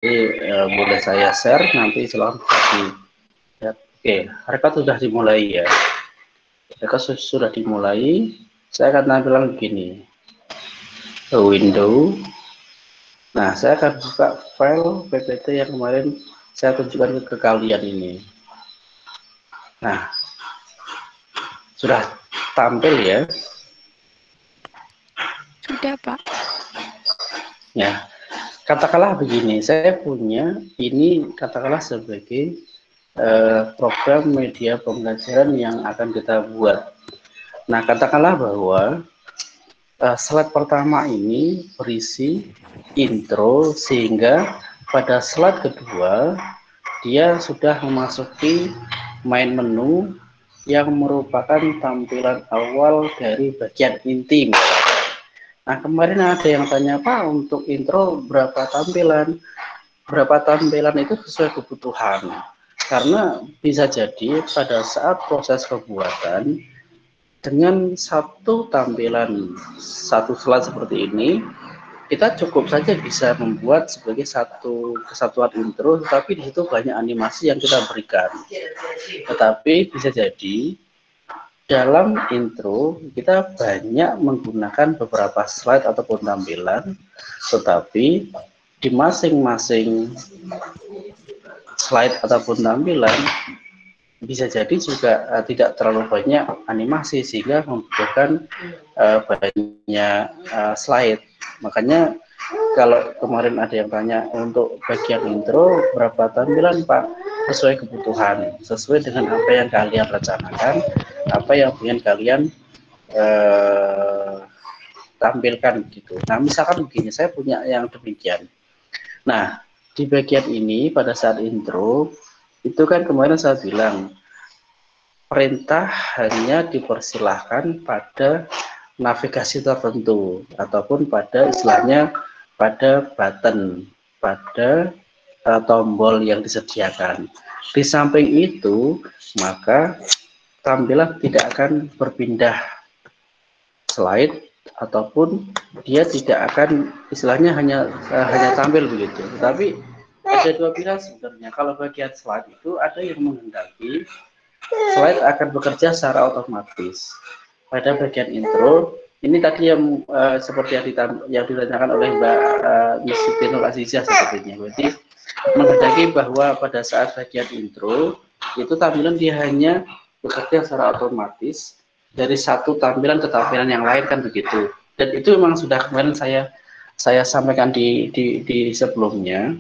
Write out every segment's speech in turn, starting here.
boleh saya share nanti silahkan lihat. Oke, record sudah dimulai ya. Record sudah dimulai. Saya akan tampilkan begini. Window. Nah, saya akan buka file PPT yang kemarin saya tunjukkan ke kalian ini. Nah, sudah tampil ya. Sudah, Pak. Ya, katakanlah begini, saya punya ini katakanlah sebagai program media pembelajaran yang akan kita buat. Nah, katakanlah bahwa slide pertama ini berisi intro, sehingga pada slide kedua dia sudah memasuki main menu yang merupakan tampilan awal dari bagian inti. Nah, kemarin ada yang tanya, Pak, untuk intro berapa tampilan? Berapa tampilan itu sesuai kebutuhan. Karena bisa jadi pada saat proses pembuatan, dengan satu tampilan, satu slide seperti ini, kita cukup saja bisa membuat sebagai satu kesatuan intro, tetapi di situ banyak animasi yang kita berikan. Tetapi bisa jadi dalam intro kita banyak menggunakan beberapa slide ataupun tampilan, tetapi di masing-masing slide ataupun tampilan bisa jadi juga tidak terlalu banyak animasi sehingga membutuhkan banyak slide. Makanya kalau kemarin ada yang tanya untuk bagian intro berapa tampilan, Pak? Sesuai kebutuhan, sesuai dengan apa yang kalian rencanakan, apa yang ingin kalian tampilkan gitu. Nah, misalkan begini, saya punya yang demikian. Nah, di bagian ini pada saat intro itu kan kemarin saya bilang perintah hanya dipersilahkan pada navigasi tertentu ataupun pada istilahnya pada button, pada tombol yang disediakan. Di samping itu, maka tampilan tidak akan berpindah slide ataupun dia tidak akan istilahnya hanya tampil begitu. Tetapi ada dua pilihan sebenarnya. Kalau bagian slide itu ada yang menghendaki slide akan bekerja secara otomatis. Pada bagian intro, ini tadi yang seperti yang ditanyakan oleh Mbak Miss Tinul Azizah sepertinya. Berarti menghendaki bahwa pada saat bagian intro itu tampilan dia hanya bekerja secara otomatis dari satu tampilan ke tampilan yang lain, kan begitu. Dan itu memang sudah kemarin saya sampaikan di sebelumnya.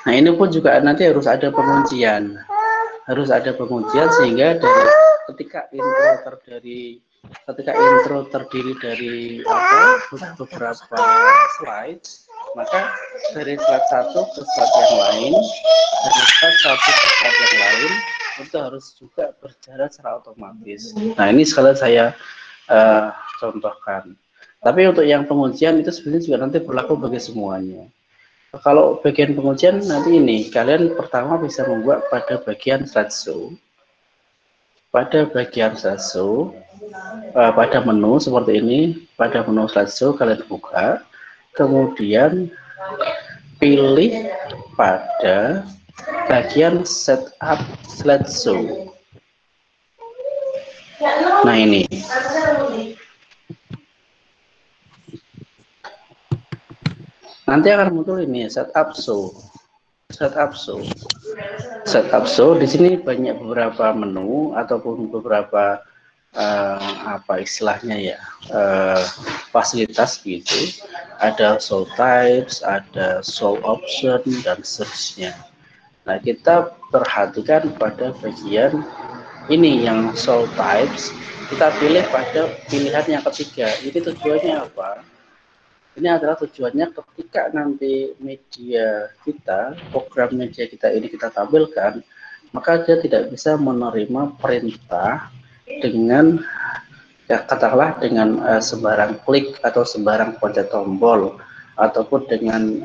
Nah, ini pun juga nanti harus ada penguncian. Harus ada penguncian sehingga dari ketika intro terdiri dari beberapa slide, maka dari slide satu ke slide yang lain, dari slide satu ke slide yang lain itu harus juga berjalan secara otomatis. Nah, ini sekalian saya contohkan. Tapi untuk yang penguncian itu sebenarnya juga nanti berlaku bagi semuanya. Kalau bagian pengujian nanti ini, kalian pertama bisa membuat pada bagian slideshow. Pada bagian slideshow, pada menu seperti ini, pada menu slideshow kalian buka, kemudian pilih pada bagian setup slideshow. Nah, ini. Nanti akan muncul ini setup show. Setup show di sini banyak beberapa menu ataupun beberapa apa istilahnya ya, fasilitas gitu. Ada show types, ada show option dan seterusnya. Nah, kita perhatikan pada bagian ini yang show types, kita pilih pada pilihan yang ketiga. Ini tujuannya apa? Ini adalah tujuannya ketika nanti media kita, program media kita ini kita tampilkan, maka dia tidak bisa menerima perintah dengan ya katakanlah dengan sembarang klik atau sembarang pencet tombol ataupun dengan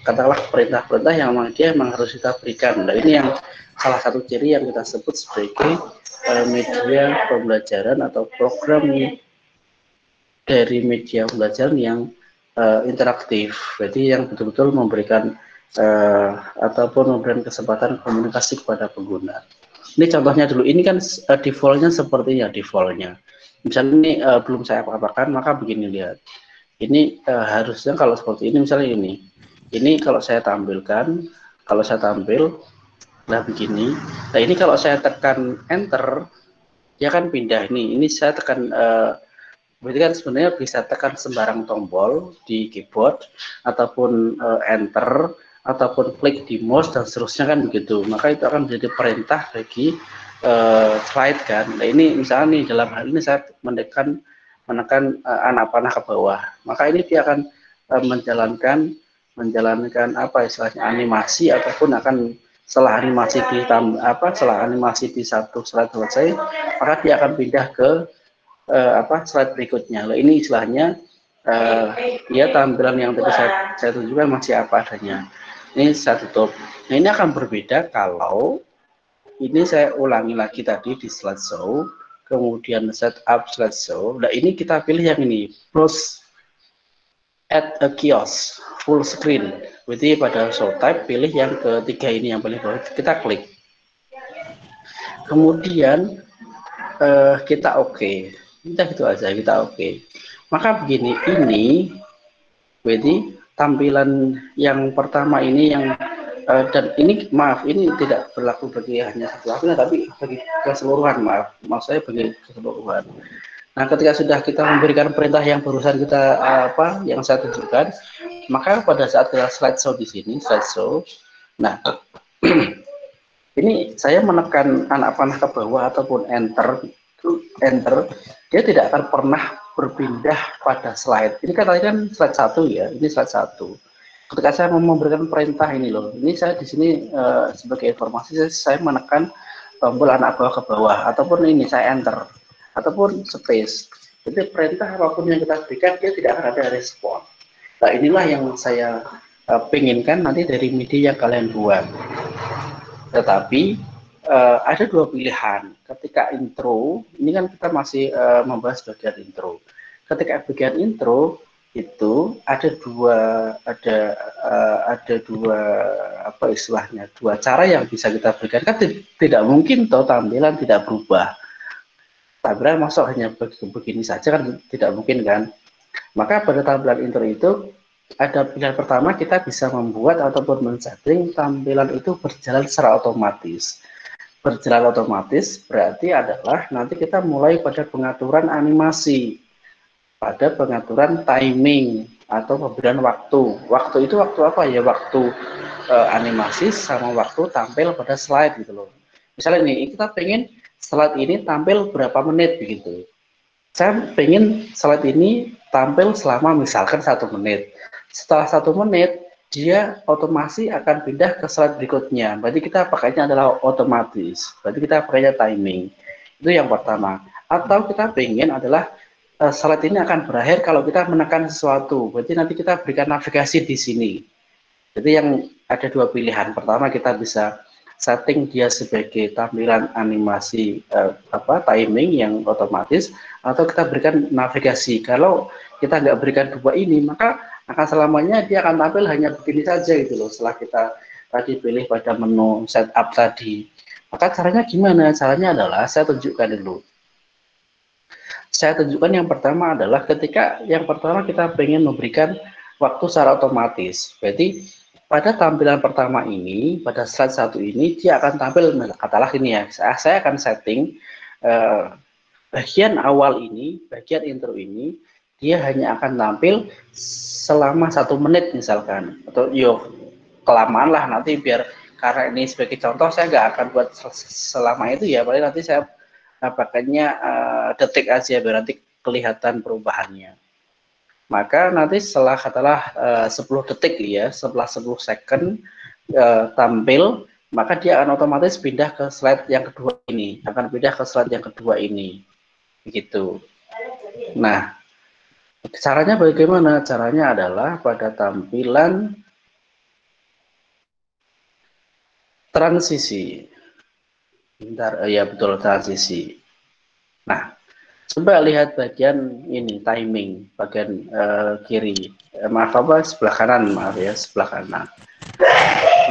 katakanlah perintah-perintah yang memang harus kita berikan. Nah, ini yang salah satu ciri yang kita sebut sebagai media pembelajaran atau program dari media pembelajaran yang interaktif. Jadi yang betul-betul memberikan ataupun memberikan kesempatan komunikasi kepada pengguna. Ini contohnya dulu, ini kan defaultnya sepertinya defaultnya. Misalnya ini belum saya apa-apakan, maka begini lihat. Ini harusnya kalau seperti ini, misalnya ini kalau saya tampilkan, kalau saya tampil, nah begini. Nah ini kalau saya tekan enter, dia kan pindah nih. Ini saya tekan, berarti kan sebenarnya bisa tekan sembarang tombol di keyboard, ataupun enter, ataupun klik di mouse dan seterusnya kan begitu. Maka itu akan menjadi perintah bagi slide kan. Nah ini misalnya nih dalam hal ini saya menekan anak panah ke bawah, maka ini dia akan menjalankan apa istilahnya animasi, ataupun akan setelah animasi di satu slide selesai, maka dia akan pindah ke slide berikutnya. Nah, ini istilahnya dia tampilan yang tadi saya tunjukkan masih apa adanya. Ini saya tutup. Nah ini akan berbeda kalau ini saya ulangi lagi tadi di slideshow, kemudian setup slideshow. Nah ini kita pilih yang ini, close add a kiosk full screen. Berarti pada show type pilih yang ketiga ini, yang paling bawah, kita klik. Kemudian kita oke. Kita gitu aja, kita oke. Maka begini, ini berarti tampilan yang pertama ini yang dan ini maaf, ini tidak berlaku bagi hanya satu akun, tapi bagi keseluruhan, maaf saya bagi keseluruhan. Nah ketika sudah kita memberikan perintah yang barusan kita yang saya tunjukkan, maka pada saat kita slideshow di sini, slideshow, nah ini saya menekan anak panah ke bawah ataupun enter, dia tidak akan pernah berpindah pada slide. Ini kan tadi kan slide 1 ya, ini slide 1. Ketika saya mau memberikan perintah ini loh, ini saya di sini sebagai informasi saya menekan tombol anak bawah ke bawah, ataupun ini saya enter, ataupun space. Jadi perintah apapun yang kita berikan, dia tidak akan ada respon. Nah inilah yang saya pinginkan nanti dari MIDI yang kalian buat. Tetapi ada dua pilihan. Ketika intro, ini kan kita masih membahas bagian intro. Ketika bagian intro itu ada dua apa istilahnya, dua cara yang bisa kita berikan. Kan tidak mungkin toh tampilan tidak berubah. Tampilan masuk hanya begini saja kan tidak mungkin kan. Maka pada tampilan intro itu ada pilihan pertama, kita bisa membuat ataupun men-setting tampilan itu berjalan secara otomatis. Berjalan otomatis berarti adalah nanti kita mulai pada pengaturan animasi, pada pengaturan timing atau pemberian waktu. Waktu itu waktu apa ya? Waktu animasi sama waktu tampil pada slide gitu loh. Misalnya nih kita pengen slide ini tampil berapa menit begitu. Saya pengen slide ini tampil selama misalkan 1 menit. Setelah 1 menit, dia otomasi akan pindah ke slide berikutnya. Berarti kita pakainya adalah otomatis. Berarti kita pakainya timing. Itu yang pertama. Atau kita pengen adalah slide ini akan berakhir kalau kita menekan sesuatu. Berarti nanti kita berikan navigasi di sini. Jadi yang ada dua pilihan. Pertama kita bisa setting dia sebagai tampilan animasi timing yang otomatis, atau kita berikan navigasi. Kalau kita nggak berikan dua ini, maka akan selamanya dia akan tampil hanya begini saja gitu loh. Setelah kita tadi pilih pada menu setup tadi, maka caranya gimana? Caranya adalah saya tunjukkan dulu. Saya tunjukkan yang pertama adalah ketika yang pertama kita pengen memberikan waktu secara otomatis. Berarti pada tampilan pertama ini, pada slide 1 ini, dia akan tampil, katakanlah ini ya, saya akan setting bagian awal ini, bagian intro ini, dia hanya akan tampil selama 1 menit misalkan, atau kelamaan lah nanti biar, karena ini sebagai contoh saya nggak akan buat selama itu ya, paling nanti saya pakainya detik aja biar nanti kelihatan perubahannya. Maka nanti setelah katakanlah 10 detik ya, setelah 10 second tampil, maka dia akan otomatis pindah ke slide yang kedua ini, akan pindah ke slide yang kedua ini, begitu. Nah, caranya bagaimana? Caranya adalah pada tampilan transisi. Bentar, ya betul, transisi. Nah, Coba lihat bagian ini timing, bagian kiri. Maaf apa sebelah kanan, maaf ya sebelah kanan.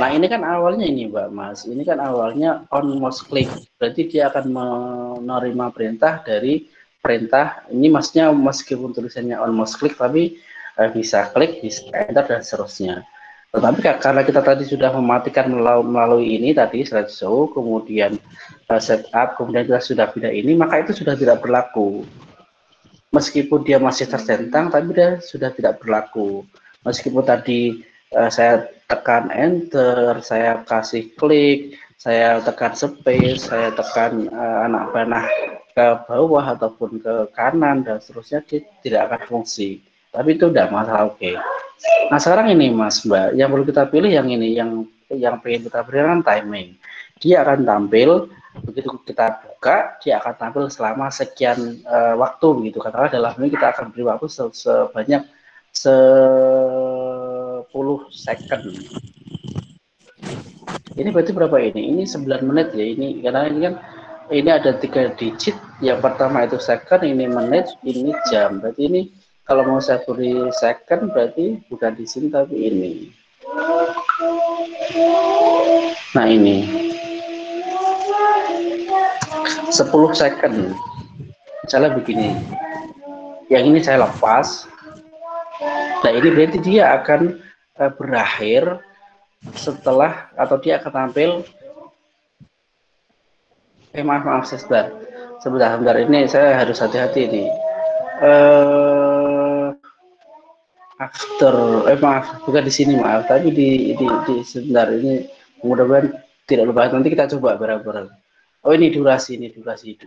Nah ini kan awalnya ini Mbak Mas, ini kan awalnya on mouse click, berarti dia akan menerima perintah dari perintah. Ini maksudnya meskipun tulisannya on mouse click, tapi bisa klik, bisa enter dan seterusnya. Tetapi karena kita tadi sudah mematikan melalui ini tadi slideshow, kemudian setup, kemudian kita sudah pindah ini, maka itu sudah tidak berlaku. Meskipun dia masih tercentang, tapi dia sudah tidak berlaku. Meskipun tadi saya tekan enter, saya kasih klik, saya tekan space, saya tekan anak panah ke bawah ataupun ke kanan dan seterusnya, dia tidak akan fungsi. Tapi itu udah masalah, oke. Nah sekarang ini Mas Mbak, yang perlu kita pilih yang ini, yang pengen kita berikan timing. Dia akan tampil begitu kita buka, dia akan tampil selama sekian waktu begitu. Katakanlah dalam ini kita akan beri waktu sebanyak 10 second. Ini berarti berapa ini? Ini 9 menit ya ini, karena ini kan ini ada 3 digit. Yang pertama itu second, ini menit, ini jam. Berarti ini kalau mau saya beri second berarti bukan di sini tapi ini. Nah ini 10 second. Misalnya begini. Yang ini saya lepas. Nah ini berarti dia akan berakhir setelah, atau dia akan tampil maaf sebentar ini saya harus hati-hati nih. After maaf bukan di sini maaf, tapi di sebentar ini mudah-mudahan tidak lupa, nanti kita coba bareng-bareng. Oh ini durasi ini durasi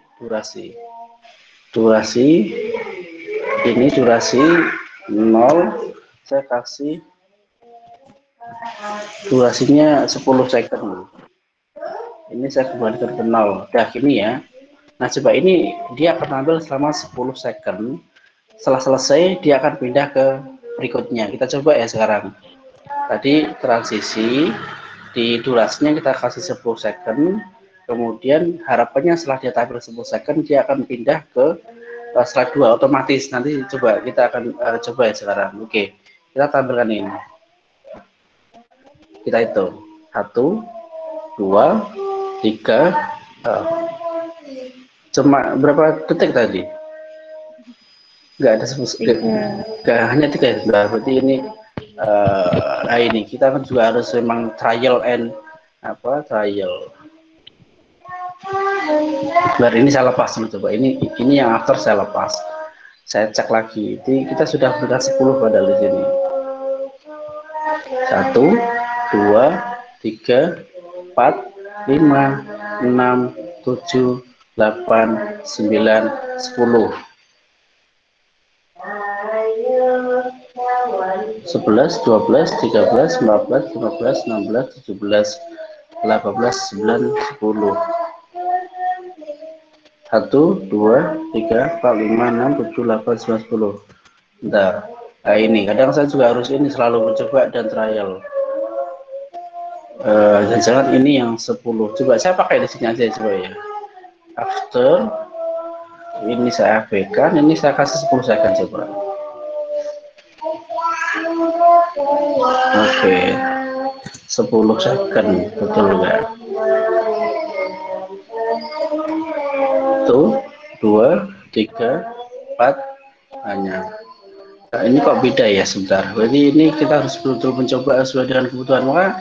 ini durasi 0, saya kasih durasinya 10 second. Ini saya kembalikan ke 0. Udah gini ya. Nah coba ini dia akan tampil selama 10 second. Setelah selesai dia akan pindah ke berikutnya. Kita coba ya sekarang. Tadi transisi di durasinya kita kasih 10 second. Kemudian harapannya setelah dia tampil 10 second dia akan pindah ke slide 2 otomatis. Nanti coba kita akan coba ya sekarang. Oke. Kita tampilkan ini. Kita hitung. 1 2 3 cuma berapa detik tadi? Nggak ada nggak hanya 3 ya. Berarti ini nah ini kita kan juga harus memang trial and trial. Baru ini saya lepas coba. Ini yang after saya lepas. Saya cek lagi. Jadi kita sudah berikan 10 padahal di sini. 1 2 3 4 5 6 7 8 9 10 11 12 13 14 15 16 17 18 19 10 1 2 3 4 5 6 7 8 9 10. Bentar. Nah ini kadang saya juga harus ini selalu mencoba dan trial. Jangan ini yang 10. Coba saya pakai di sini aja coba ya. After ini saya abaikan, ini saya kasih 10 second coba. Oke. 10 second betul enggak? 1 2 3 4 hanya. Nah, ini kok beda ya sebentar. Jadi ini kita harus betul-betul mencoba sesuai dengan kebutuhan. Maka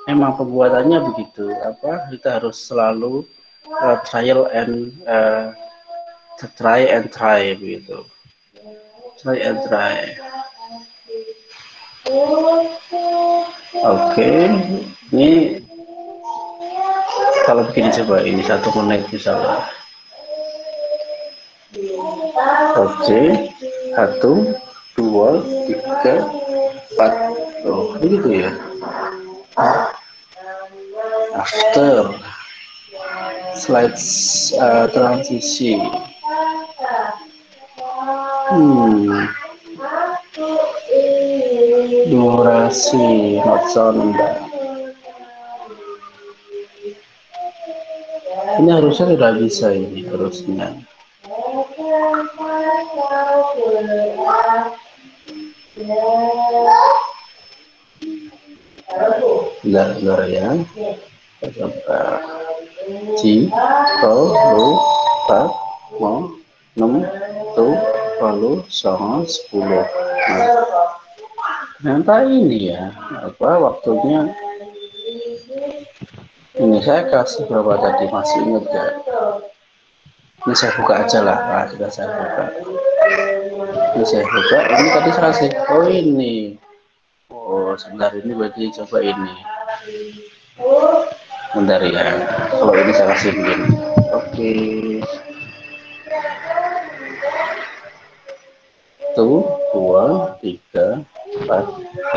memang pembuatannya begitu. Kita harus selalu trial and try begitu. Try and try. Oke. Ini kalau begini coba ini 1 menit misalnya. Oke. 1 2 3 4. Oh begitu ya. After slide transisi. Durasi not sound. Ini harusnya sudah bisa ini harusnya. Bentar ya. Ji, to, lu, pat, mo, nem, tu, walu, songo, 10. Nah, ternyata ini ya, apa waktunya ini saya kasih berapa tadi, masih ingat gak? Ini saya buka aja lah. Nah, sudah saya buka. Ini saya buka, ini tadi saya kasih, oh ini, oh sebentar, ini berarti coba ini. Bentar ya, kalau ini saya kasih begini. Oke. Tuh, 2, 3, 4,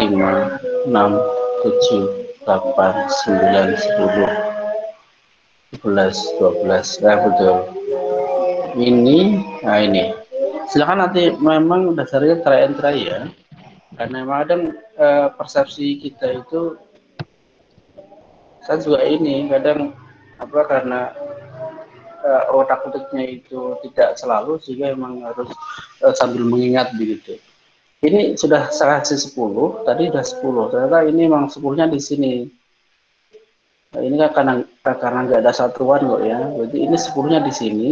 5, 6, 7, 8, 9, 10, 11, 12. Nah, betul. Ini, nah ini. Silakan nanti memang dasarnya try and try ya. Karena memang kadang persepsi kita itu, saya juga ini kadang apa karena otak otaknya itu tidak selalu sehingga memang harus sambil mengingat begitu. Ini sudah saya kasih 10, tadi sudah 10. Ternyata ini memang 10-nya di sini. Nah, ini kan karena nggak ada satuan kok ya. Berarti ini 10-nya di sini.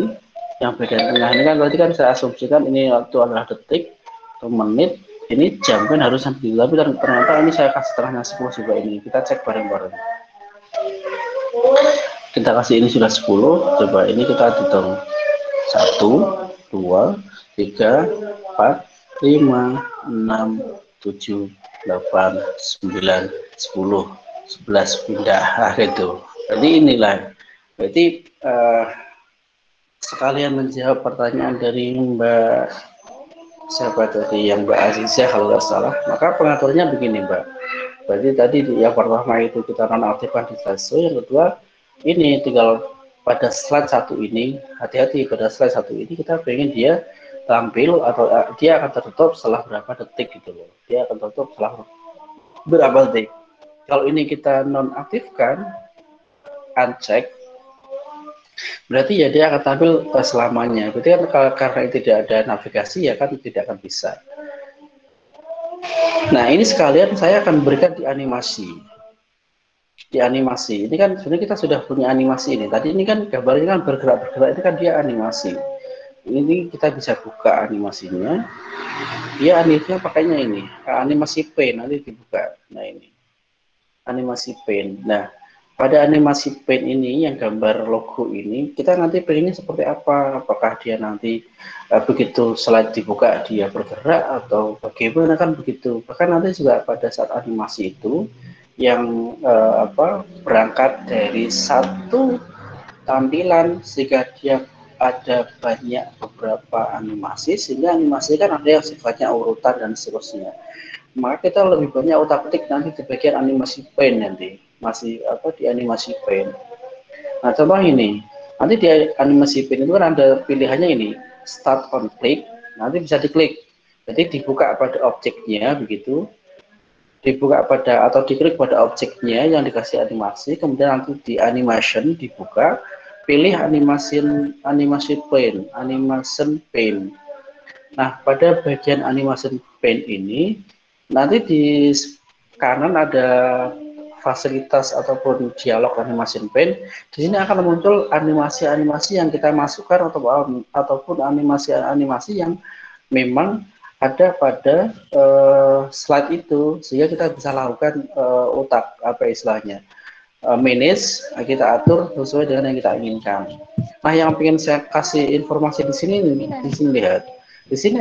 Yang bagian tengah ini kan berarti kan saya asumsikan ini waktu adalah detik atau menit. Ini jam kan harus sampai. Tapi ternyata ini saya kasih setengahnya 10 juga ini. Kita cek bareng-bareng. Kita kasih ini sudah 10. Coba ini kita hitung. 1, 2, 3, 4, 5, 6, 7, 8, 9, 10, 11 pindah. Nah, gitu. Jadi inilah. Berarti sekalian menjawab pertanyaan dari Mbak siapa tadi, yang Mbak Azizah kalau nggak salah. Maka pengaturnya begini Mbak. Berarti tadi yang pertama itu kita nonaktifkan di fase, yang kedua ini tinggal pada slide 1 ini, hati-hati pada slide 1 ini kita pengen dia tampil atau dia akan tertutup setelah berapa detik gitu loh. Dia akan tertutup setelah berapa detik. Kalau ini kita nonaktifkan, uncheck, berarti ya dia akan tampil selamanya. Berarti kan karena tidak ada navigasi ya kan tidak akan bisa. Nah ini sekalian saya akan berikan di animasi. Di animasi ini kan sebenarnya kita sudah punya animasi ini. Tadi ini kan gambarnya kan bergerak-bergerak, ini kan dia animasi. Ini kita bisa buka animasinya. Dia animasinya pakainya ini, animasi paint nanti dibuka. Nah ini animasi paint. Nah pada animasi paint ini yang gambar logo ini kita nanti pengennya seperti apa? Apakah dia nanti begitu slide dibuka dia bergerak atau bagaimana kan begitu? Bahkan nanti juga pada saat animasi itu yang berangkat dari satu tampilan sehingga dia ada banyak beberapa animasi, sehingga animasi kan ada yang sifatnya urutan dan seterusnya. Maka kita lebih banyak otak-atik nanti di bagian animasi paint nanti masih di animasi paint. Nah contoh ini nanti di animasi paint itu kan ada pilihannya ini start on click, nanti bisa diklik, jadi dibuka pada objeknya begitu, dibuka pada atau diklik pada objeknya yang dikasih animasi, kemudian nanti di animation dibuka, pilih animasi paint, animation paint. Nah pada bagian animation paint ini nanti di kanan ada fasilitas ataupun dialog animation paint. Di sini akan muncul animasi-animasi yang kita masukkan ataupun animasi-animasi yang memang ada pada slide itu, sehingga kita bisa lakukan otak istilahnya manage, kita atur sesuai dengan yang kita inginkan. Nah yang ingin saya kasih informasi di sini lihat. Di sini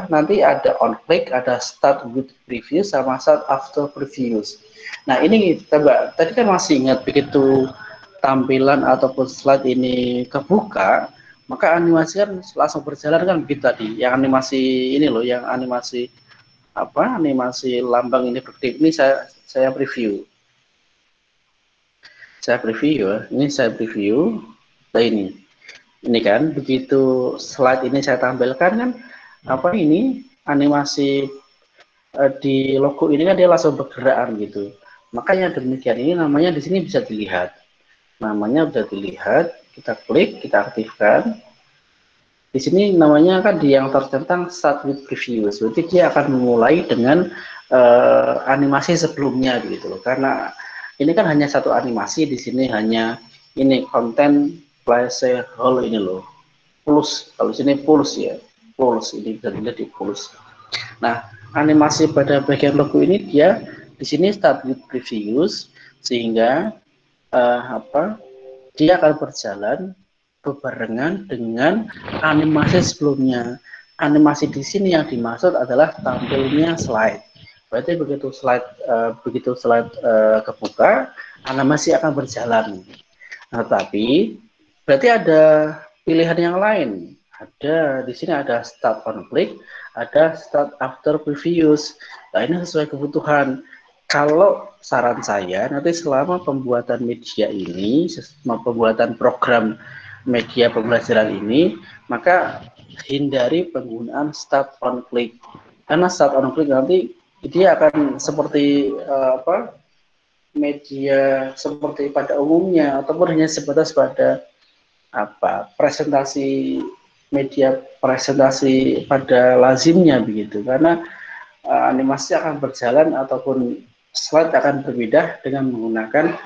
nanti ada on click, ada start with preview sama start after previews. Nah ini coba tadi kan masih ingat begitu tampilan ataupun slide ini kebuka, maka animasi kan langsung berjalan kan begitu tadi. Yang animasi ini loh, yang animasi animasi lambang ini berdiri. Ini saya preview. Saya preview ya. Ini saya preview. Nah ini kan begitu slide ini saya tampilkan kan ini animasi di logo ini kan dia langsung bergerak gitu. Makanya demikian ini namanya di sini bisa dilihat. Namanya bisa dilihat, kita klik, kita aktifkan. Di sini namanya kan di yang tercentang start with previews. Berarti dia akan memulai dengan animasi sebelumnya gitu loh. Karena ini kan hanya satu animasi, di sini hanya ini konten placeholder ini loh. Plus, kalau sini pulse ya. Pulse ini bisa dilihat di pulse. Nah, animasi pada bagian logo ini dia di sini start with previews sehingga dia akan berjalan berbarengan dengan animasi sebelumnya. Animasi di sini yang dimaksud adalah tampilnya slide. Berarti begitu slide kebuka, animasi akan berjalan. Nah, tapi berarti ada pilihan yang lain. Ada di sini ada start on click, ada start after previews. Nah, ini sesuai kebutuhan. Kalau saran saya nanti selama pembuatan media ini, pembuatan program media pembelajaran ini, maka hindari penggunaan start on click. Karena start on click nanti dia akan seperti media seperti pada umumnya ataupun hanya sebatas pada presentasi media presentasi pada lazimnya begitu, karena animasi akan berjalan ataupun slide akan berbeda dengan menggunakan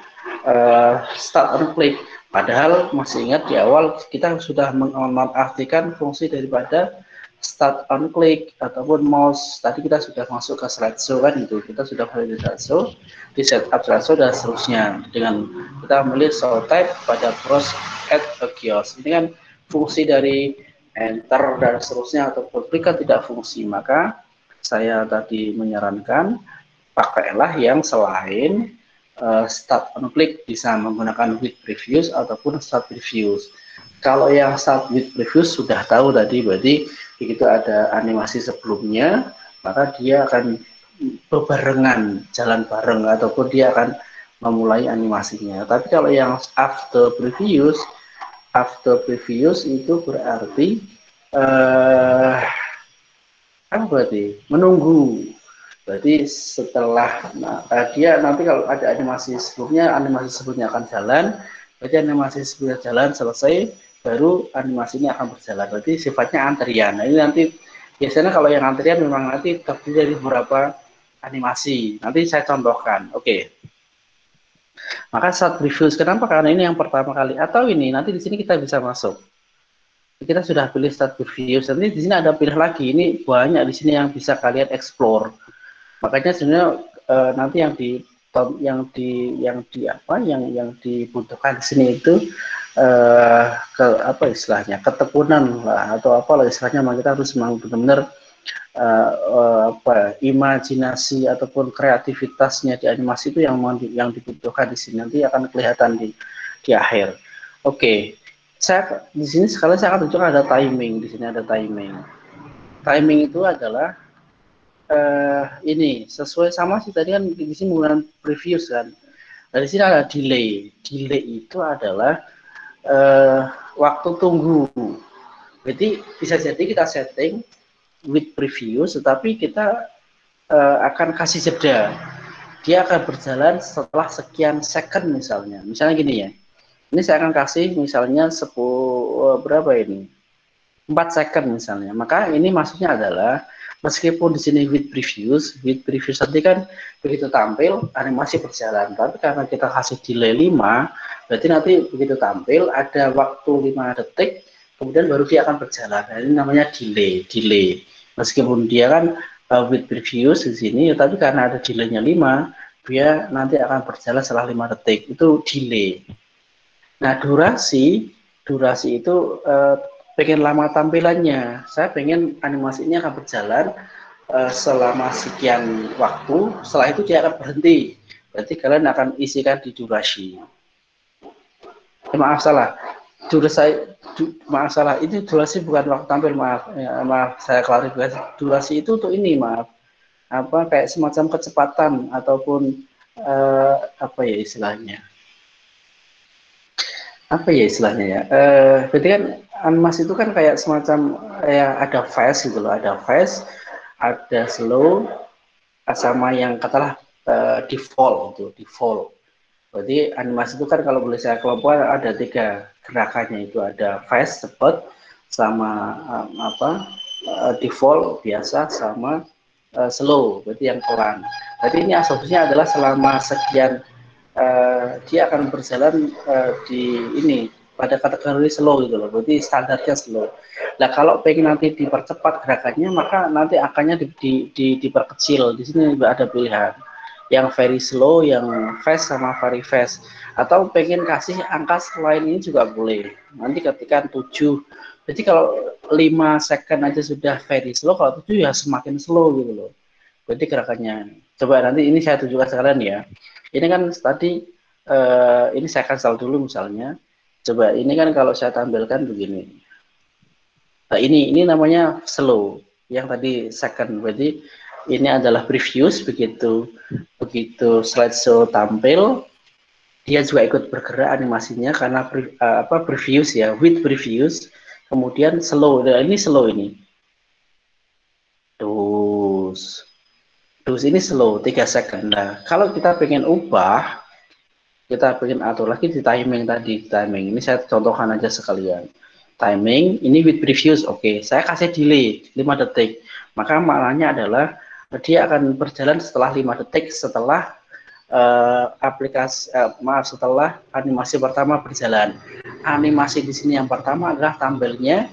start on click. Padahal masih ingat di awal kita sudah mengartikan fungsi daripada start on click ataupun mouse. Tadi kita sudah masuk ke slideshow kan itu, kita sudah mulai di slideshow, di setup slideshow dan seterusnya dengan kita memilih show type pada browse add a kiosk. Ini kan fungsi dari enter dan seterusnya ataupun klik kan tidak fungsi, maka saya tadi menyarankan pakailah yang selain start on click, bisa menggunakan with previews ataupun start previews. Kalau yang start with previews sudah tahu tadi, berarti begitu ada animasi sebelumnya, maka dia akan berbarengan, jalan bareng, ataupun dia akan memulai animasinya. Tapi kalau yang after previews itu berarti apa berarti? Menunggu. Berarti setelah dia nanti kalau ada animasi sebelumnya akan jalan. Berarti animasi sebelumnya jalan selesai, baru animasinya akan berjalan. Berarti sifatnya antrian. Nah, ini nanti biasanya kalau yang antrian memang nanti terdiri dari beberapa animasi. Nanti saya contohkan. Oke. Maka saat previews, kenapa? Karena ini yang pertama kali. Atau ini nanti di sini kita bisa masuk. Kita sudah pilih start previews. Nanti di sini ada pilih lagi. Ini banyak di sini yang bisa kalian explore. Makanya sebenarnya nanti yang dibutuhkan di sini itu istilahnya ketekunan lah atau apalah istilahnya, maka kita harus memang benar-benar imajinasi ataupun kreativitasnya di animasi itu yang dibutuhkan di sini, nanti akan kelihatan di akhir. Oke. Saya di sini sekali saya akan tunjukkan ada timing. Di sini ada timing. Timing itu adalah ini sesuai sama sih tadi kan di sini menggunakan previews kan. Dari sini ada delay. Delay itu adalah waktu tunggu. Berarti bisa jadi kita setting with previews, tetapi kita akan kasih jeda. Dia akan berjalan setelah sekian second misalnya. Misalnya gini ya. Ini saya akan kasih misalnya 10 berapa ini? 4 second misalnya. Maka ini maksudnya adalah meskipun di sini with previews nanti kan begitu tampil animasi berjalan, tapi karena kita kasih delay 5, berarti nanti begitu tampil ada waktu 5 detik, kemudian baru dia akan berjalan. Nah, ini namanya delay. Meskipun dia kan with previews di sini, tapi karena ada delaynya 5, dia nanti akan berjalan setelah 5 detik. Itu delay. Nah, durasi itu pengen lama tampilannya. Saya pengen animasinya akan berjalan selama sekian waktu. Setelah itu dia akan berhenti. Berarti kalian akan isikan di durasi. Maaf salah. Maaf salah. Itu durasi bukan waktu tampil. Maaf saya klarifikasi. Durasi itu untuk ini, maaf. Kayak semacam kecepatan ataupun istilahnya. Berarti kan animasi itu kan kayak semacam ada fast gitu loh, ada fast, ada slow, sama yang katalah default. Berarti animasi itu kan kalau boleh saya kelompokkan ada 3 gerakannya, itu ada fast, cepat, sama default biasa sama slow, berarti yang pelan. Jadi ini asumsinya adalah selama sekian dia akan berjalan di ini pada kategori slow gitu loh, berarti standarnya slow. Nah kalau pengen nanti dipercepat gerakannya, maka nanti akannya diperkecil. Di sini juga ada pilihan yang very slow, yang fast sama very fast. Atau pengen kasih angka selain ini juga boleh. Nanti ketika 7, jadi kalau 5 second aja sudah very slow, kalau 7 ya semakin slow gitu loh. Berarti gerakannya. Coba nanti ini saya tunjukkan sekalian ya. Ini kan tadi ini saya cancel dulu misalnya. Coba ini kan kalau saya tampilkan begini. Nah, ini namanya slow. Yang tadi second, berarti ini adalah previous. Begitu slideshow tampil, dia juga ikut bergerak animasinya karena previous ya, with previous. Kemudian slow. Nah, ini slow ini. Terus ini slow 3 second. Nah, kalau kita pengen ubah, kita pengen atur lagi di timing tadi, timing. Ini saya contohkan aja sekalian. Timing ini with previous, oke. Saya kasih delay 5 detik. Maka maknanya adalah dia akan berjalan setelah 5 detik setelah setelah animasi pertama berjalan. Animasi di sini yang pertama adalah tampilnya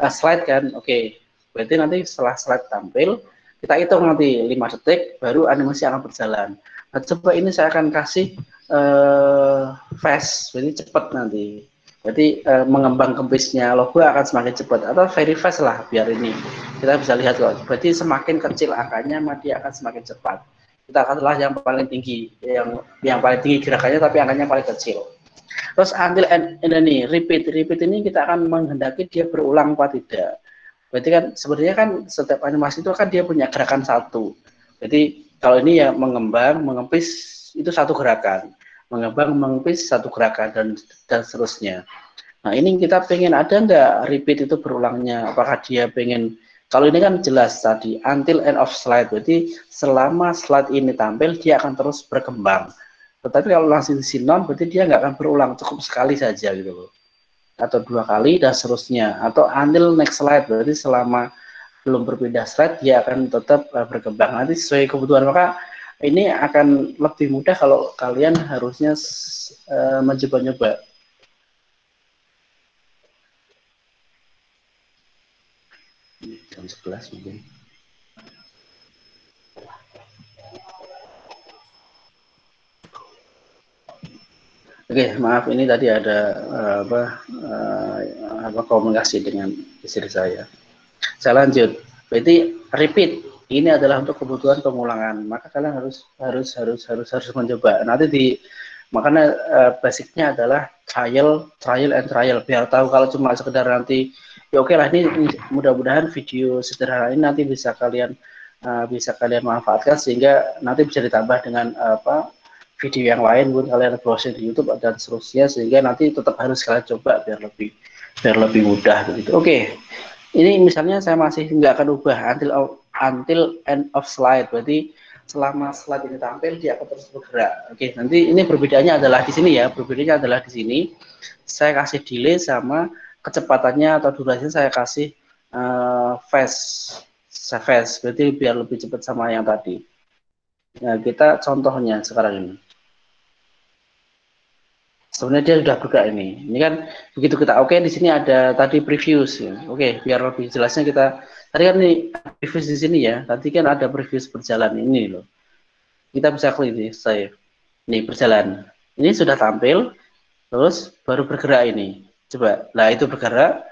slide kan, oke. Berarti nanti setelah slide tampil, kita hitung nanti 5 detik, baru animasi akan berjalan. Nah, coba ini saya akan kasih fast, berarti cepat nanti. Berarti mengembang kempisnya logo akan semakin cepat, atau very fast lah, biar ini kita bisa lihat kok. Berarti semakin kecil angkanya, dia akan semakin cepat. Kita akan telah yang paling tinggi, yang paling tinggi gerakannya, tapi angkanya paling kecil. Terus until ini repeat ini kita akan menghendaki dia berulang apa tidak. Berarti kan sebenarnya kan setiap animasi itu kan dia punya gerakan satu. Jadi kalau ini ya mengembang, mengempis itu satu gerakan, mengembang, mengempis satu gerakan dan seterusnya. Nah ini kita pengen ada nggak repeat itu berulangnya? Apakah dia pengen, kalau ini kan jelas tadi until end of slide, berarti selama slide ini tampil dia akan terus berkembang. Tetapi kalau langsung di sinon, berarti dia nggak akan berulang, cukup sekali saja gitu loh. Atau 2 kali dan seterusnya. Atau until next slide, berarti selama belum berpindah slide, dia akan tetap berkembang. Nanti sesuai kebutuhan, maka ini akan lebih mudah kalau kalian harusnya mencoba-nyoba. Jam 11 mungkin. Oke, maaf ini tadi ada komunikasi dengan istri saya. Saya lanjut. Berarti repeat ini adalah untuk kebutuhan pengulangan. Maka kalian harus mencoba. Nanti makanya basicnya adalah trial and trial. Biar tahu, kalau cuma sekedar nanti ya oke lah, ini mudah-mudahan video sederhana ini nanti bisa kalian manfaatkan sehingga nanti bisa ditambah dengan video yang lain buat kalian browsing di YouTube dan seterusnya, sehingga nanti tetap harus kalian coba biar lebih mudah begitu. Oke. Ini misalnya saya masih nggak akan ubah until end of slide, berarti selama slide ini tampil dia akan terus bergerak. Oke, nanti ini perbedaannya adalah di sini ya. Perbedaannya adalah di sini. Saya kasih delay sama kecepatannya atau durasinya saya kasih fast, berarti biar lebih cepat sama yang tadi. Nah, kita contohnya sekarang ini. Sebenarnya dia sudah bergerak ini. Ini kan begitu kita oke, di sini ada tadi previews ya. Oke, biar lebih jelasnya kita tadi kan ini previews di sini ya. Tadi kan ada previews berjalan ini loh. Kita bisa klik di save. Ini berjalan. Ini sudah tampil, terus baru bergerak ini. Coba, lah itu bergerak,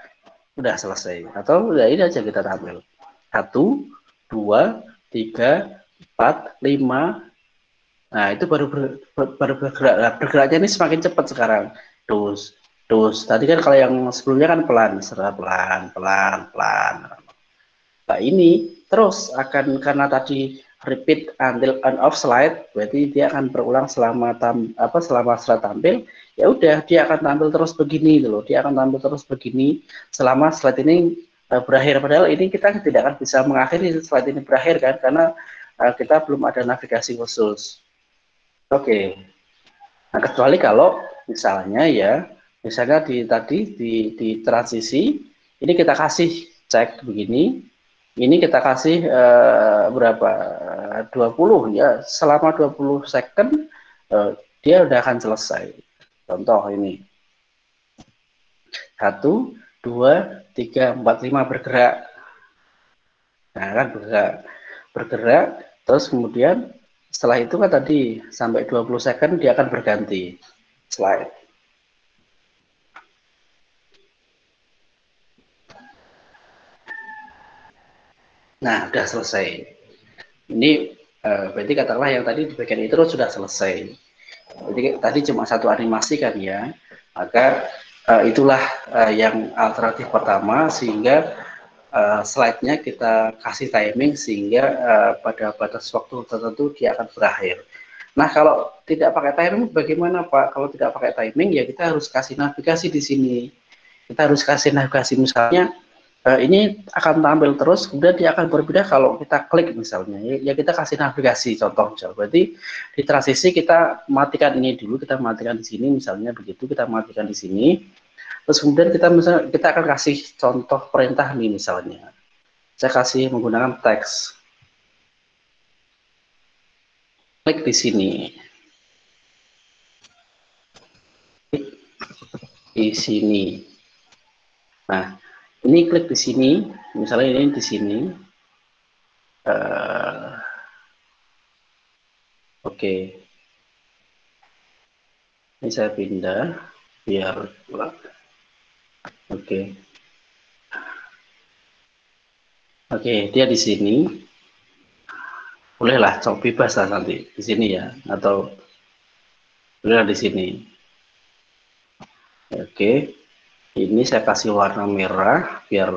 udah selesai. Atau udah ini aja kita tampil. 1, 2, 3, 4, 5. Nah, itu baru bergerak. Nah, bergeraknya ini semakin cepat sekarang. Terus. Tadi kan kalau yang sebelumnya kan pelan, pelan. Nah, ini terus akan, karena tadi repeat until end of slide, berarti dia akan berulang selama slide tampil. Ya udah, dia akan tampil terus begini loh. Dia akan tampil terus begini selama slide ini berakhir. Padahal ini kita tidak akan bisa mengakhiri slide ini berakhir kan, karena kita belum ada navigasi khusus. Oke. Nah, kecuali kalau misalnya di transisi Ini kita kasih cek begini, ini kita kasih berapa, 20 ya, selama 20 second dia udah akan selesai. Contoh ini 1, 2, 3, 4, 5 bergerak. Nah kan bergerak, terus kemudian setelah itu kan tadi sampai 20 second dia akan berganti slide. Nah, udah selesai. Ini berarti katakanlah yang tadi di bagian itu sudah selesai. Jadi tadi cuma satu animasi kan ya. Maka itulah yang alternatif pertama, sehingga slide-nya kita kasih timing sehingga pada batas waktu tertentu dia akan berakhir. Nah, kalau tidak pakai timing bagaimana Pak? Kalau tidak pakai timing ya kita harus kasih navigasi di sini. Kita harus kasih navigasi, misalnya ini akan tampil terus, kemudian dia akan berbeda kalau kita klik misalnya, ya kita kasih navigasi contoh misalnya. Berarti di transisi kita matikan ini dulu, kita matikan di sini misalnya begitu, kita matikan di sini, terus kemudian kita akan kasih contoh perintah nih misalnya. Saya kasih menggunakan teks. Klik di sini. Klik di sini. Nah, ini klik di sini, misalnya ini di sini. Oke. Ini saya pindah biar oke. Oke, dia di sini. Bolehlah, coba bebas lah nanti di sini ya, atau bolehlah di sini. Oke. Ini saya kasih warna merah biar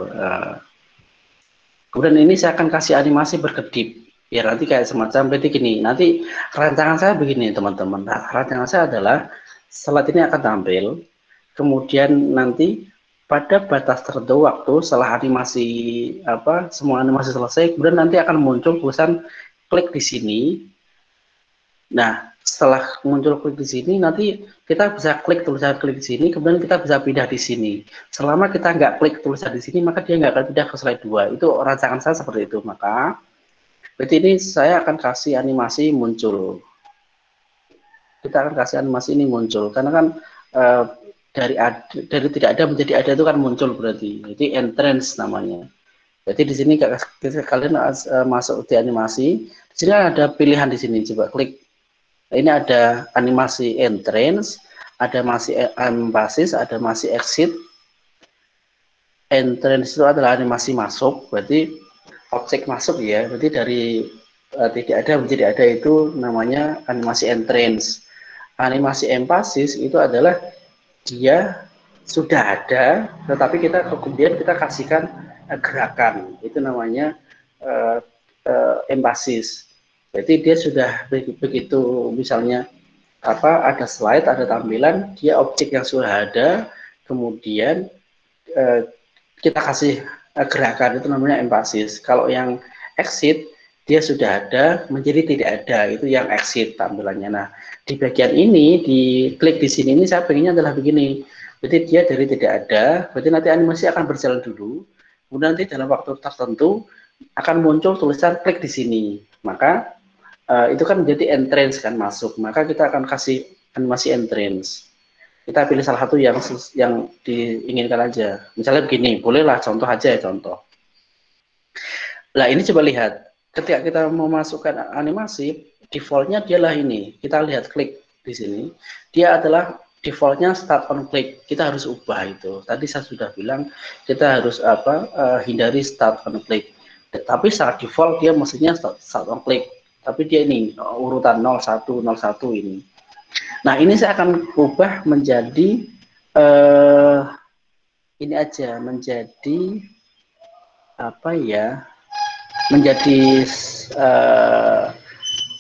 kemudian ini saya akan kasih animasi berkedip biar nanti kayak semacam berarti gini. Nanti rancangan saya begini teman-teman. Nah, rancangan saya adalah slide ini akan tampil, kemudian nanti pada batas tertentu waktu setelah animasi semua animasi selesai, kemudian nanti akan muncul tulisan klik di sini. Nah, setelah muncul klik di sini, nanti kita bisa klik tulisan klik di sini, kemudian kita bisa pindah di sini. Selama kita nggak klik tulisan di sini, maka dia nggak akan pindah ke slide 2. Itu rancangan saya seperti itu. Maka, berarti ini saya akan kasih animasi muncul. Kita akan kasih animasi ini muncul, karena kan dari tidak ada menjadi ada itu kan muncul berarti. Jadi entrance namanya. Jadi di sini kalian masuk di animasi. Di sini ada pilihan di sini. Coba klik. Ini ada animasi entrance, ada masih basis, ada masih exit. Entrance itu adalah animasi masuk, berarti objek masuk ya. Berarti dari tidak ada menjadi ada itu namanya animasi entrance. Animasi empasis itu adalah dia sudah ada, tetapi kita kemudian kita kasihkan gerakan. Itu namanya empasis. Jadi dia sudah begitu misalnya ada slide, ada tampilan, dia objek yang sudah ada, kemudian kita kasih gerakan, itu namanya empasis. Kalau yang exit dia sudah ada menjadi tidak ada, itu yang exit tampilannya. Nah, di bagian ini di klik di sini ini saya pengennya adalah begini. Jadi dia dari tidak ada, berarti nanti animasi akan berjalan dulu. Kemudian nanti dalam waktu tertentu akan muncul tulisan klik di sini. Maka itu kan menjadi entrance kan masuk, maka kita akan kasih animasi entrance. Kita pilih salah satu yang diinginkan aja. Misalnya begini, bolehlah contoh aja ya contoh. Nah ini coba lihat, ketika kita mau masukkan animasi, defaultnya dialah ini. Kita lihat klik di sini, dia adalah defaultnya start on click. Kita harus ubah itu. Tadi saya sudah bilang kita harus hindari start on click. Tapi secara default dia mestinya start on click. Tapi dia ini urutan 0101 ini. Nah ini saya akan ubah menjadi ini aja, menjadi apa ya? Menjadi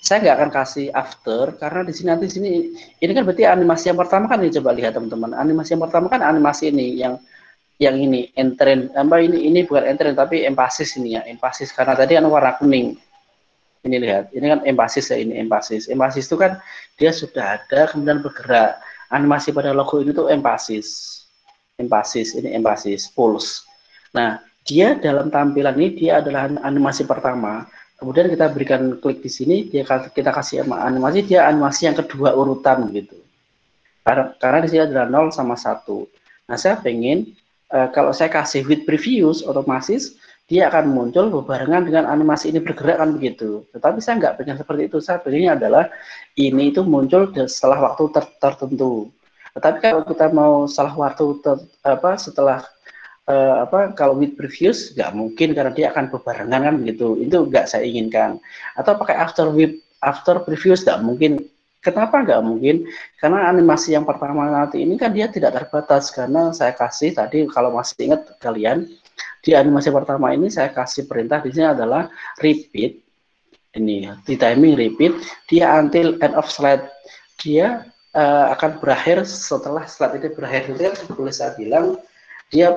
saya nggak akan kasih after karena di sini nanti sini ini kan berarti animasi yang pertama kan ini coba lihat teman-teman. Animasi yang pertama kan animasi ini yang ini entrance ini bukan entrance tapi empasis ini ya, empasis karena tadi kan warna kuning. Ini lihat, ini kan empasis ya, ini empasis. Empasis itu kan dia sudah ada kemudian bergerak. Animasi pada logo ini tuh empasis. Empasis, ini empasis, pulse. Nah, dia dalam tampilan ini dia adalah animasi pertama. Kemudian kita berikan klik di sini, kita kasih animasi, dia animasi yang kedua urutan gitu. Karena di sini adalah 0 sama 1. Nah, saya pengen kalau saya kasih with previews otomatis dia akan muncul berbarengan dengan animasi ini bergerak kan begitu. Tetapi saya nggak pengen seperti itu. Saya pengennya adalah ini itu muncul setelah waktu tertentu. Tetapi kalau kita mau setelah waktu setelah kalau with previews nggak mungkin karena dia akan berbarengan kan begitu. Itu nggak saya inginkan. Atau pakai after previews nggak mungkin. Kenapa nggak mungkin? Karena animasi yang pertama nanti ini kan dia tidak terbatas karena saya kasih tadi kalau masih ingat kalian di animasi pertama ini saya kasih perintah di sini adalah repeat ini di timing repeat dia until end of slide dia akan berakhir setelah slide ini berakhir itu kan boleh saya bilang dia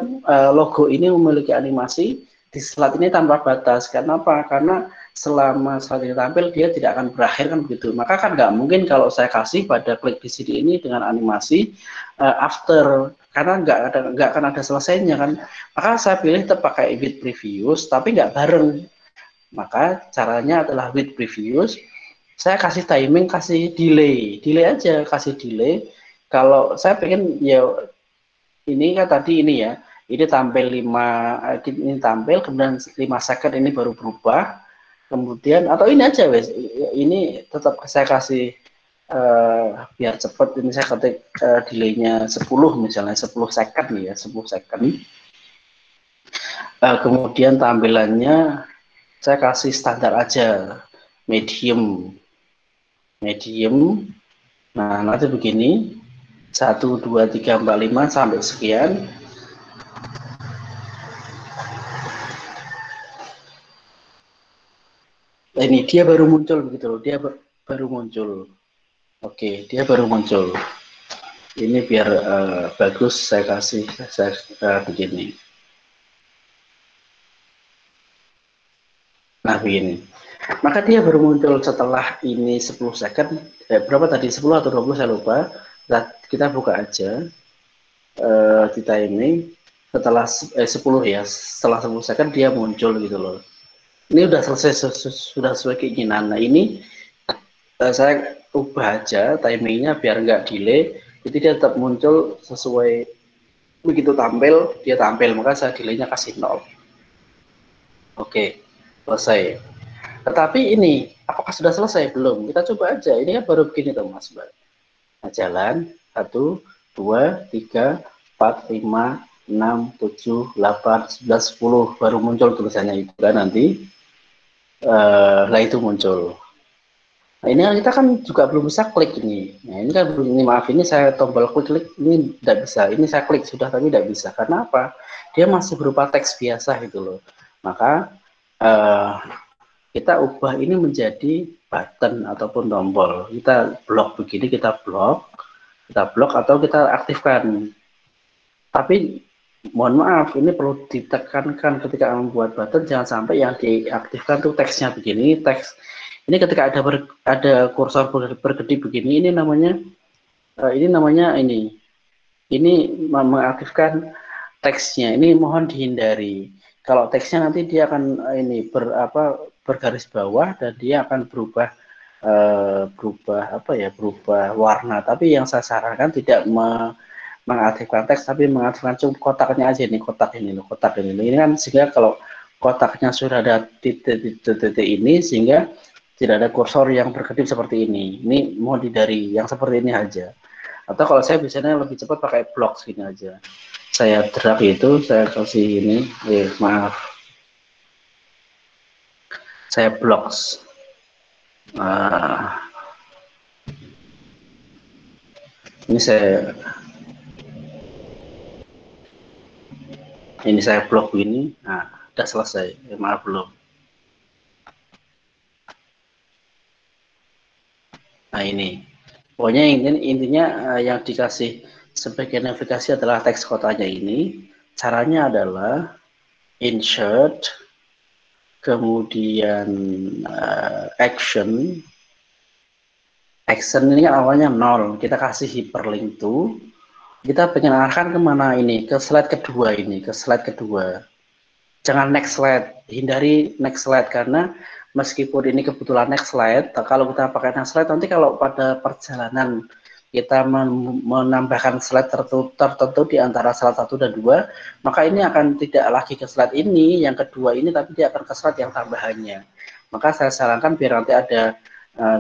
logo ini memiliki animasi di slide ini tanpa batas. Kenapa? Karena selama slide ini tampil dia tidak akan berakhir kan begitu. Maka kan nggak mungkin kalau saya kasih pada klik di sini ini dengan animasi after karena nggak akan ada selesainya kan. Maka saya pilih tetap pakai with previews tapi nggak bareng. Maka caranya adalah with previews. Saya kasih timing, kasih delay aja, kasih delay. Kalau saya pengen ya ini kan tadi ini ya, ini tampil 5 ini tampil kemudian 5 second ini baru berubah. Kemudian atau ini aja wes, ini tetap saya kasih biar cepat ini saya ketik delaynya 10 misalnya 10 second nih ya, 10 second. Kemudian tampilannya saya kasih standar aja, medium. Nah, nanti begini 1 2 3 4 5 sampai sekian. Nah, ini dia baru muncul begitu loh, dia baru muncul. Oke, dia baru muncul. Ini biar bagus saya kasih begini. Nah, begini. Maka dia baru muncul setelah ini 10 second. Berapa tadi? 10 atau 20 saya lupa. Nah, kita buka aja di timing setelah 10 ya. Setelah 10 second dia muncul gitu loh. Ini udah selesai sudah sesuai keinginan. Nah, ini saya ubah aja timingnya biar nggak delay. Jadi dia tetap muncul sesuai begitu tampil dia tampil, maka saya delaynya kasih 0. Oke, selesai. Tetapi ini apakah sudah selesai? Belum. Kita coba aja. Ini kan baru begini tuh Mas. Nah, jalan 1 2 3 4 5 6 7 8 11 10 baru muncul tulisannya itu kan nanti. Lah itu muncul. Nah, ini kita kan juga belum bisa klik ini. Nah, ini kan belum, ini maaf ini saya tombol klik ini tidak bisa. Ini saya klik sudah tapi tidak bisa. Karena apa? Dia masih berupa teks biasa gitu loh. Maka kita ubah ini menjadi button ataupun tombol. Kita blok begini, kita blok atau kita aktifkan. Tapi mohon maaf, ini perlu ditekankan ketika membuat button jangan sampai yang diaktifkan tuh teksnya begini, teks ini ketika ada kursor berkedip begini, ini namanya ini mengaktifkan teksnya. Ini mohon dihindari. Kalau teksnya nanti dia akan ini bergaris bawah dan dia akan berubah berubah warna. Tapi yang saya sarankan tidak mengaktifkan teks, tapi mengaktifkan kotaknya aja nih, kotak ini loh, kotak ini. Ini kan sehingga kalau kotaknya sudah ada titik-titik ini sehingga tidak ada kursor yang berkedip seperti ini. Ini mohon dihindari yang seperti ini aja. Atau kalau saya biasanya lebih cepat pakai blok sini aja. Saya drag itu, saya kasih ini, maaf. Saya blocks. Ini saya blok ini. Nah, udah selesai. Maaf belum. Nah, ini. Pokoknya intinya yang dikasih sebagai navigasi adalah teks kotanya ini. Caranya adalah insert, kemudian action ini kan awalnya 0. Kita kasih hyperlink to. Kita pengen arahkan kemana ini? Ke slide kedua ini, ke slide kedua. jangan next slide, hindari next slide, karena meskipun ini kebetulan next slide, kalau kita pakai next slide nanti kalau pada perjalanan kita menambahkan slide tertentu di antara slide 1 dan 2, maka ini akan tidak lagi ke slide ini, yang kedua ini, tapi dia akan ke slide yang tambahannya. Maka saya sarankan biar nanti ada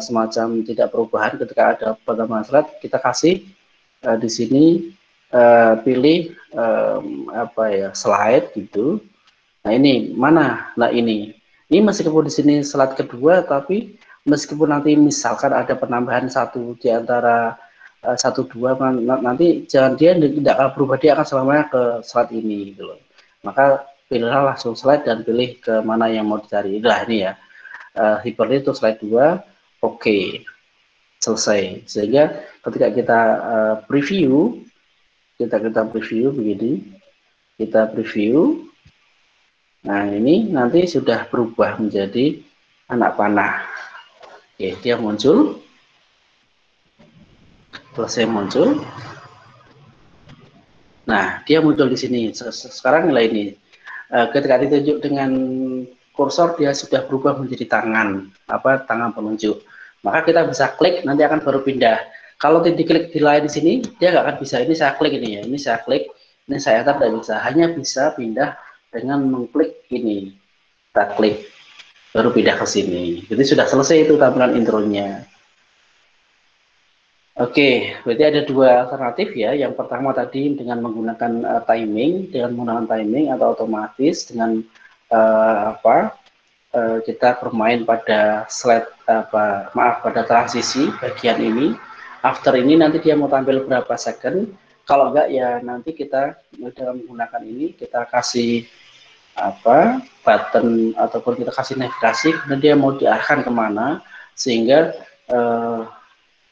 semacam tidak perubahan ketika ada pertambahan slide, kita kasih di sini pilih apa ya, slide gitu. Nah ini mana? Nah ini meskipun di sini slide kedua, tapi meskipun nanti misalkan ada penambahan satu di antara satu dua, nanti jangan, dia tidak akan berubah, dia akan selamanya ke slide ini gitu loh. Maka pilihlah langsung slide dan pilih ke mana yang mau dicari. Nah ini ya, hyperlink itu slide 2, oke, selesai. Sehingga ketika kita preview, kita preview begini, kita preview. Nah ini nanti sudah berubah menjadi anak panah. Oke, dia muncul, selesai muncul. Nah, dia muncul di sini. Sekarang nilai ini. Ketika ditunjuk dengan kursor, dia sudah berubah menjadi tangan, tangan penunjuk. Maka kita bisa klik, nanti akan baru pindah. Kalau diklik di lain di sini, dia nggak akan bisa. Ini saya klik ini ya, ini saya klik, ini saya tab, tidak bisa. Hanya bisa pindah dengan mengklik ini. Kita klik, baru pindah ke sini. Jadi sudah selesai itu tampilan intronya. Oke, berarti ada dua alternatif ya. Yang pertama tadi dengan menggunakan timing, atau otomatis dengan kita bermain pada slide pada transisi bagian ini. After ini nanti dia mau tampil berapa second. Kalau enggak ya nanti kita dalam menggunakan ini kita kasih button ataupun kita kasih navigasi, kemudian dia mau diarahkan kemana, sehingga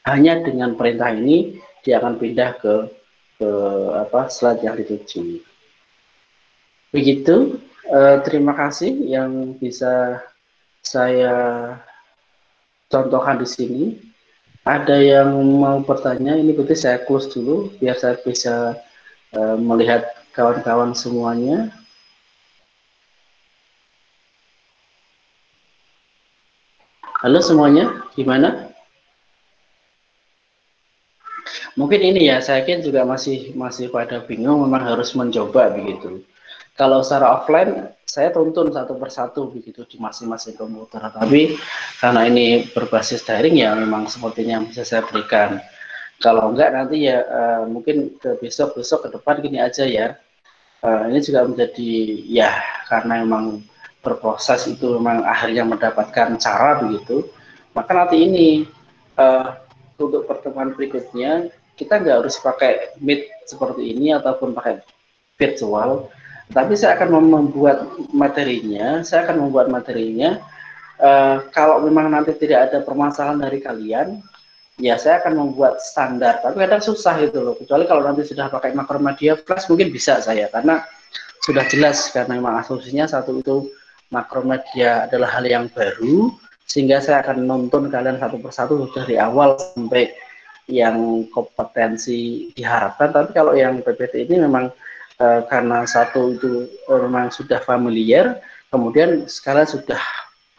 hanya dengan perintah ini dia akan pindah ke slide yang dituju. Begitu. Terima kasih yang bisa saya contohkan di sini. Ada yang mau bertanya? Ini berarti saya close dulu biar saya bisa melihat kawan-kawan semuanya. Halo semuanya, gimana? Mungkin ini ya, saya kira juga masih pada bingung, memang harus mencoba begitu. Kalau secara offline, saya tuntun satu persatu begitu di masing-masing komputer. Tapi karena ini berbasis daring ya, memang sepertinya yang bisa saya berikan. Kalau enggak nanti ya mungkin ke besok ke depan gini aja ya. Ini juga menjadi ya, karena memang berproses itu memang akhirnya mendapatkan cara begitu. Maka nanti ini untuk pertemuan berikutnya kita nggak harus pakai Meet seperti ini ataupun pakai virtual, tapi saya akan membuat materinya. Kalau memang nanti tidak ada permasalahan dari kalian, ya saya akan membuat standar. Tapi kadang susah itu loh. Kecuali kalau nanti sudah pakai Macromedia Flash mungkin bisa saya, karena sudah jelas karena memang asumsinya satu itu Macromedia adalah hal yang baru, sehingga saya akan nonton kalian satu persatu dari awal sampai yang kompetensi diharapkan. Tapi kalau yang PPT ini memang karena satu itu memang sudah familiar, kemudian sekarang sudah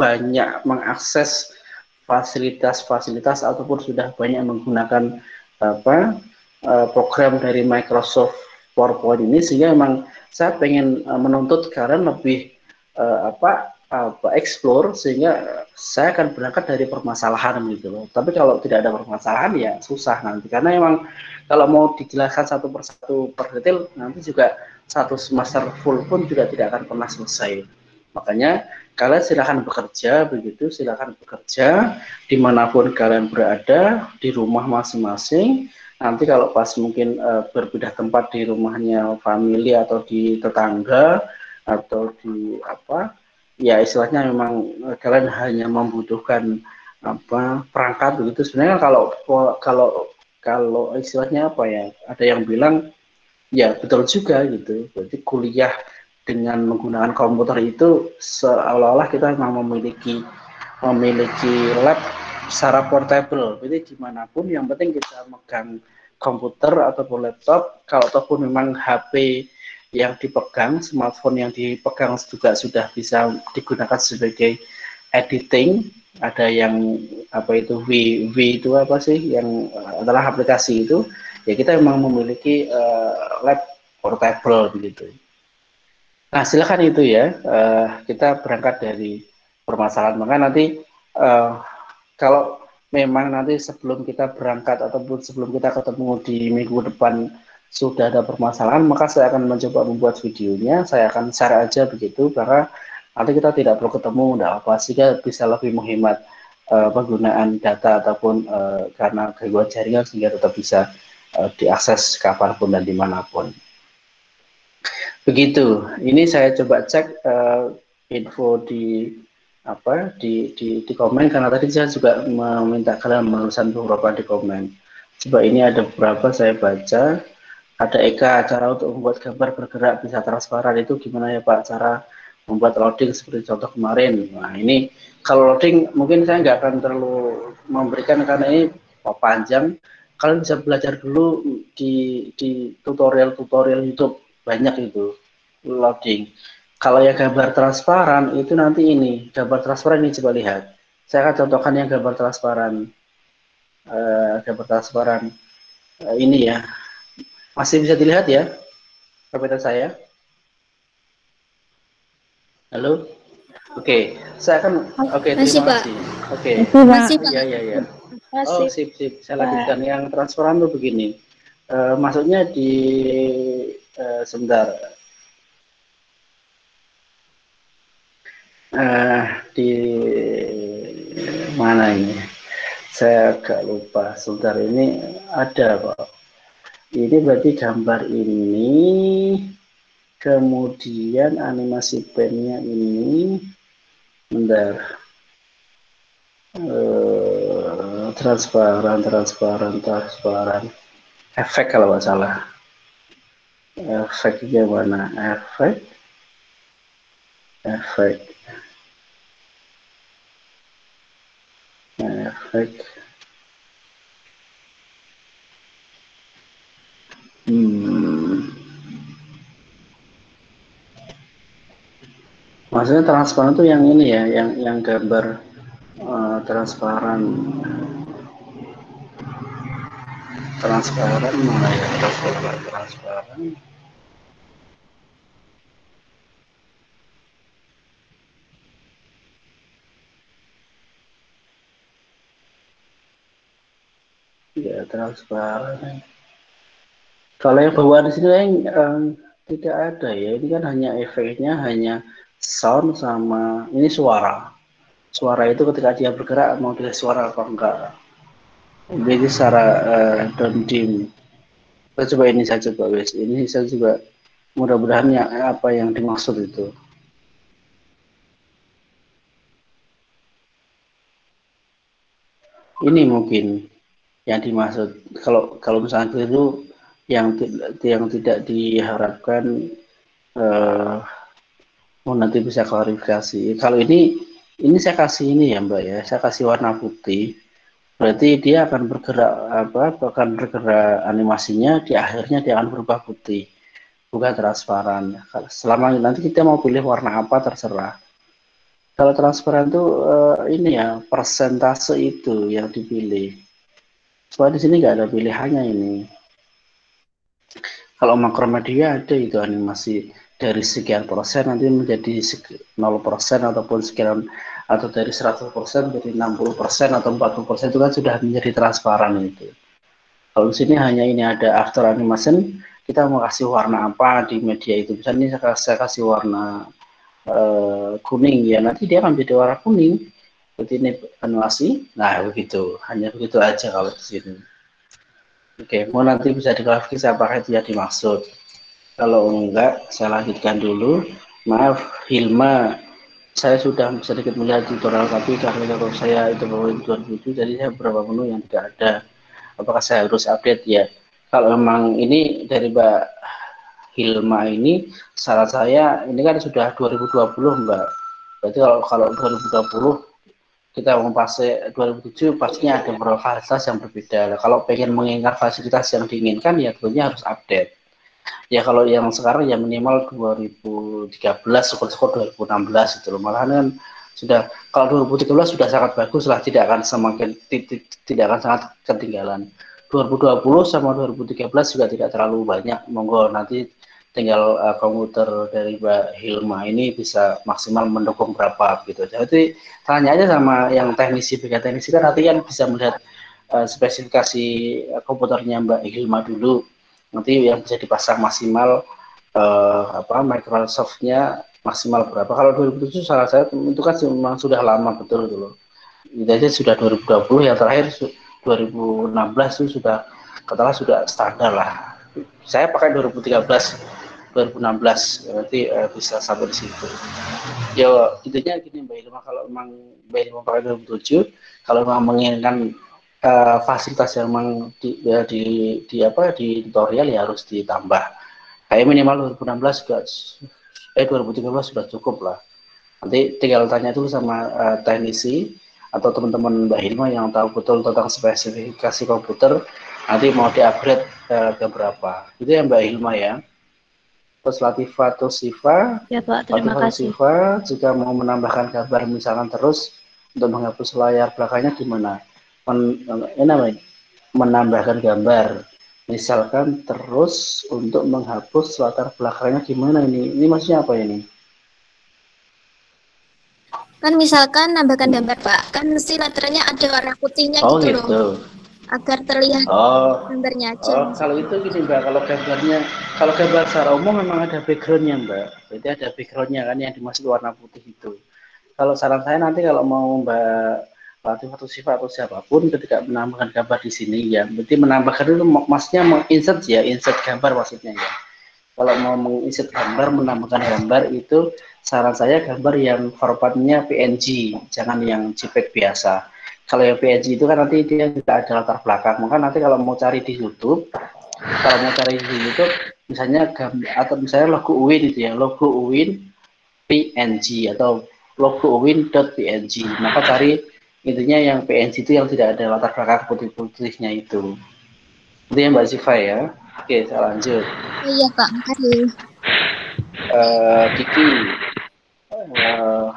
banyak mengakses fasilitas-fasilitas ataupun sudah banyak menggunakan program dari Microsoft PowerPoint ini, sehingga memang saya pengen menuntut kalian lebih explore, sehingga saya akan berangkat dari permasalahan gitu loh. Tapi kalau tidak ada permasalahan ya susah nanti, karena memang kalau mau dijelaskan satu persatu per detail nanti juga satu semester full pun juga tidak akan pernah selesai. Makanya kalian silakan bekerja begitu, silakan bekerja dimanapun kalian berada di rumah masing-masing. Nanti kalau pas mungkin berpindah tempat di rumahnya family atau di tetangga atau di ya istilahnya memang kalian hanya membutuhkan perangkat begitu. Sebenarnya kalau istilahnya ada yang bilang ya betul juga gitu. Berarti kuliah dengan menggunakan komputer itu seolah-olah kita memang memiliki lab secara portable. Jadi dimanapun yang penting kita megang komputer ataupun laptop. Kalau ataupun memang HP yang dipegang, smartphone yang dipegang juga sudah bisa digunakan sebagai editing. Ada yang apa itu V itu apa sih yang adalah aplikasi itu, ya kita memang memiliki lab portable begitu. Nah, silakan itu ya. Kita berangkat dari permasalahan. Maka nanti kalau memang nanti sebelum kita berangkat ataupun sebelum kita ketemu di minggu depan sudah ada permasalahan, maka saya akan mencoba membuat videonya. Saya akan share aja begitu, karena nanti kita tidak perlu ketemu, tidak apa, sehingga bisa lebih menghemat penggunaan data ataupun karena gangguan jaringan sehingga tetap bisa diakses kapanpun dan dimanapun. Begitu. Ini saya coba cek info di apa di komen, karena tadi saya juga meminta kalian menuliskan beberapa di komen. Coba ini ada beberapa saya baca. Ada Eka, cara untuk membuat gambar bergerak bisa transparan itu gimana ya Pak? Cara membuat loading seperti contoh kemarin. Nah ini kalau loading mungkin saya nggak akan terlalu memberikan karena ini panjang. Kalian bisa belajar dulu di tutorial YouTube, banyak itu loading. Kalau yang gambar transparan itu nanti ini gambar transparan ini coba lihat. Saya akan contohkan yang gambar transparan. Gambar transparan ini ya. Masih bisa dilihat ya komputer saya? Halo? Oke, saya akan Masih, terima Pak. kasih. Oke. Masih, Pak. Iya, iya, iya. Oh, Masih, sip, sip. Saya Pak. lanjutkan yang transparan tuh begini. Maksudnya di sebentar. Di mana ini? Saya agak lupa. Sebentar, ini ada kok. Ini berarti gambar ini, kemudian animasi pennya ini, bentar. Transparan, efek kalau nggak salah. Efeknya mana? Efek. Maksudnya transparan itu yang ini ya, yang gambar transparan mana ya, transparan. Ya, transparan. Kalau yang bawaan di sini tidak ada ya. Ini kan hanya efeknya, hanya sound sama ini suara. Suara itu ketika dia bergerak mau dilihat suara apa enggak. Jadi secara down dim. Kita coba ini saya coba guys. Ini saya juga mudah-mudahan ya apa yang dimaksud itu. Ini mungkin yang dimaksud. Kalau misalnya itu yang tidak diharapkan nanti bisa klarifikasi. Kalau ini saya kasih ini ya Mbak ya, saya kasih warna putih. Berarti dia akan bergerak animasinya di akhirnya dia akan berubah putih, bukan transparan. Selama nanti kita mau pilih warna apa terserah. Kalau transparan itu ini ya persentase itu yang dipilih. Soalnya di sini nggak ada pilihannya ini. Kalau makromedia ada itu animasi dari sekian persen nanti menjadi 0% ataupun sekian, atau dari 100% menjadi 60% atau 40% itu kan sudah menjadi transparan itu. Kalau di sini hanya ini ada after animation, kita mau kasih warna apa di media itu. Misalnya saya kasih warna kuning ya, nanti dia akan jadi warna kuning. Seperti ini animasi. Nah begitu, hanya begitu aja kalau di sini. Oke, mau nanti bisa diklarifikasi apakah itu yang dimaksud. Kalau enggak, saya lanjutkan dulu. Maaf, Hilma, saya sudah sedikit melihat tutorial, tapi karena kalau saya itu baru 2007, jadi saya beberapa menu yang tidak ada. Apakah saya harus update ya? Kalau memang ini dari Mbak Hilma ini, saran saya ini kan sudah 2020 Mbak. Berarti kalau 2020 kita mau pakai 2007 pastinya ada beberapa fasilitas yang berbeda. Kalau pengen mengingat fasilitas yang diinginkan ya tentunya harus update. Ya kalau yang sekarang ya minimal 2013, syukur-syukur 2016 itu loh. Malahan kan sudah, kalau 2013 sudah sangat bagus lah, tidak akan tidak akan sangat ketinggalan. 2020 sama 2013 juga tidak terlalu banyak. Monggo nanti tinggal komputer dari Mbak Hilma ini bisa maksimal mendukung berapa gitu. Jadi tanya aja sama yang teknisi, teknisi kan nanti kan bisa melihat spesifikasi komputernya Mbak Hilma dulu, nanti yang bisa dipasang maksimal Microsoft-nya maksimal berapa. Kalau 2007 salah saya itu kan memang sudah lama betul itu loh. Itu aja sudah 2020, yang terakhir 2016 itu sudah katakanlah sudah standar lah. Saya pakai 2013, 2016 berarti bisa sampai di situ. Ya intinya gini Mbak Ilma, kalau memang Mbak Ilma pakai 2007, kalau memang menginginkan fasilitas yang memang di tutorial ya harus ditambah. Kayak minimal 2016 juga 2013 sudah cukup lah. Nanti tinggal tanya dulu sama teknisi atau teman-teman Mbak Hilma yang tahu betul tentang spesifikasi komputer, nanti mau di-upgrade ke berapa. Itu ya Mbak Hilma ya. Terus Latifah atau Siva, Ya Pak, terima Latifah atau kasih. Siva, jika mau menambahkan gambar misalkan terus untuk menghapus layar belakangnya gimana? Menambahkan gambar, misalkan terus untuk menghapus latar belakangnya gimana ini? Ini maksudnya apa ini? Kan misalkan nambahkan gambar Pak, kan mesti letternya ada warna putihnya Oh gitu loh, gitu. agar terlihat Oh, gambarnya aja. oh kalau itu gini Mbak, kalau gambar secara umum memang ada backgroundnya Mbak. Berarti ada backgroundnya kan yang dimaksud warna putih itu. Kalau saran saya nanti kalau mau Mbak Latif atau Siva atau siapapun ketika menambahkan gambar di sini ya, berarti menambahkan itu maksudnya menginsert ya, insert gambar maksudnya ya. Kalau mau menginsert gambar, menambahkan gambar itu saran saya gambar yang formatnya PNG, jangan yang JPEG biasa. Kalau yang PNG itu kan nanti dia tidak ada latar belakang. Maka nanti kalau mau cari di YouTube, misalnya atau misalnya logo UIN itu ya, logo UIN PNG atau logo UIN.png. Maka cari intinya yang PNG itu yang tidak ada latar belakang putih-putihnya itu. Itu yang Mbak Ziva ya. Oke, saya lanjut. Oh iya Pak, makasih. Diki, uh,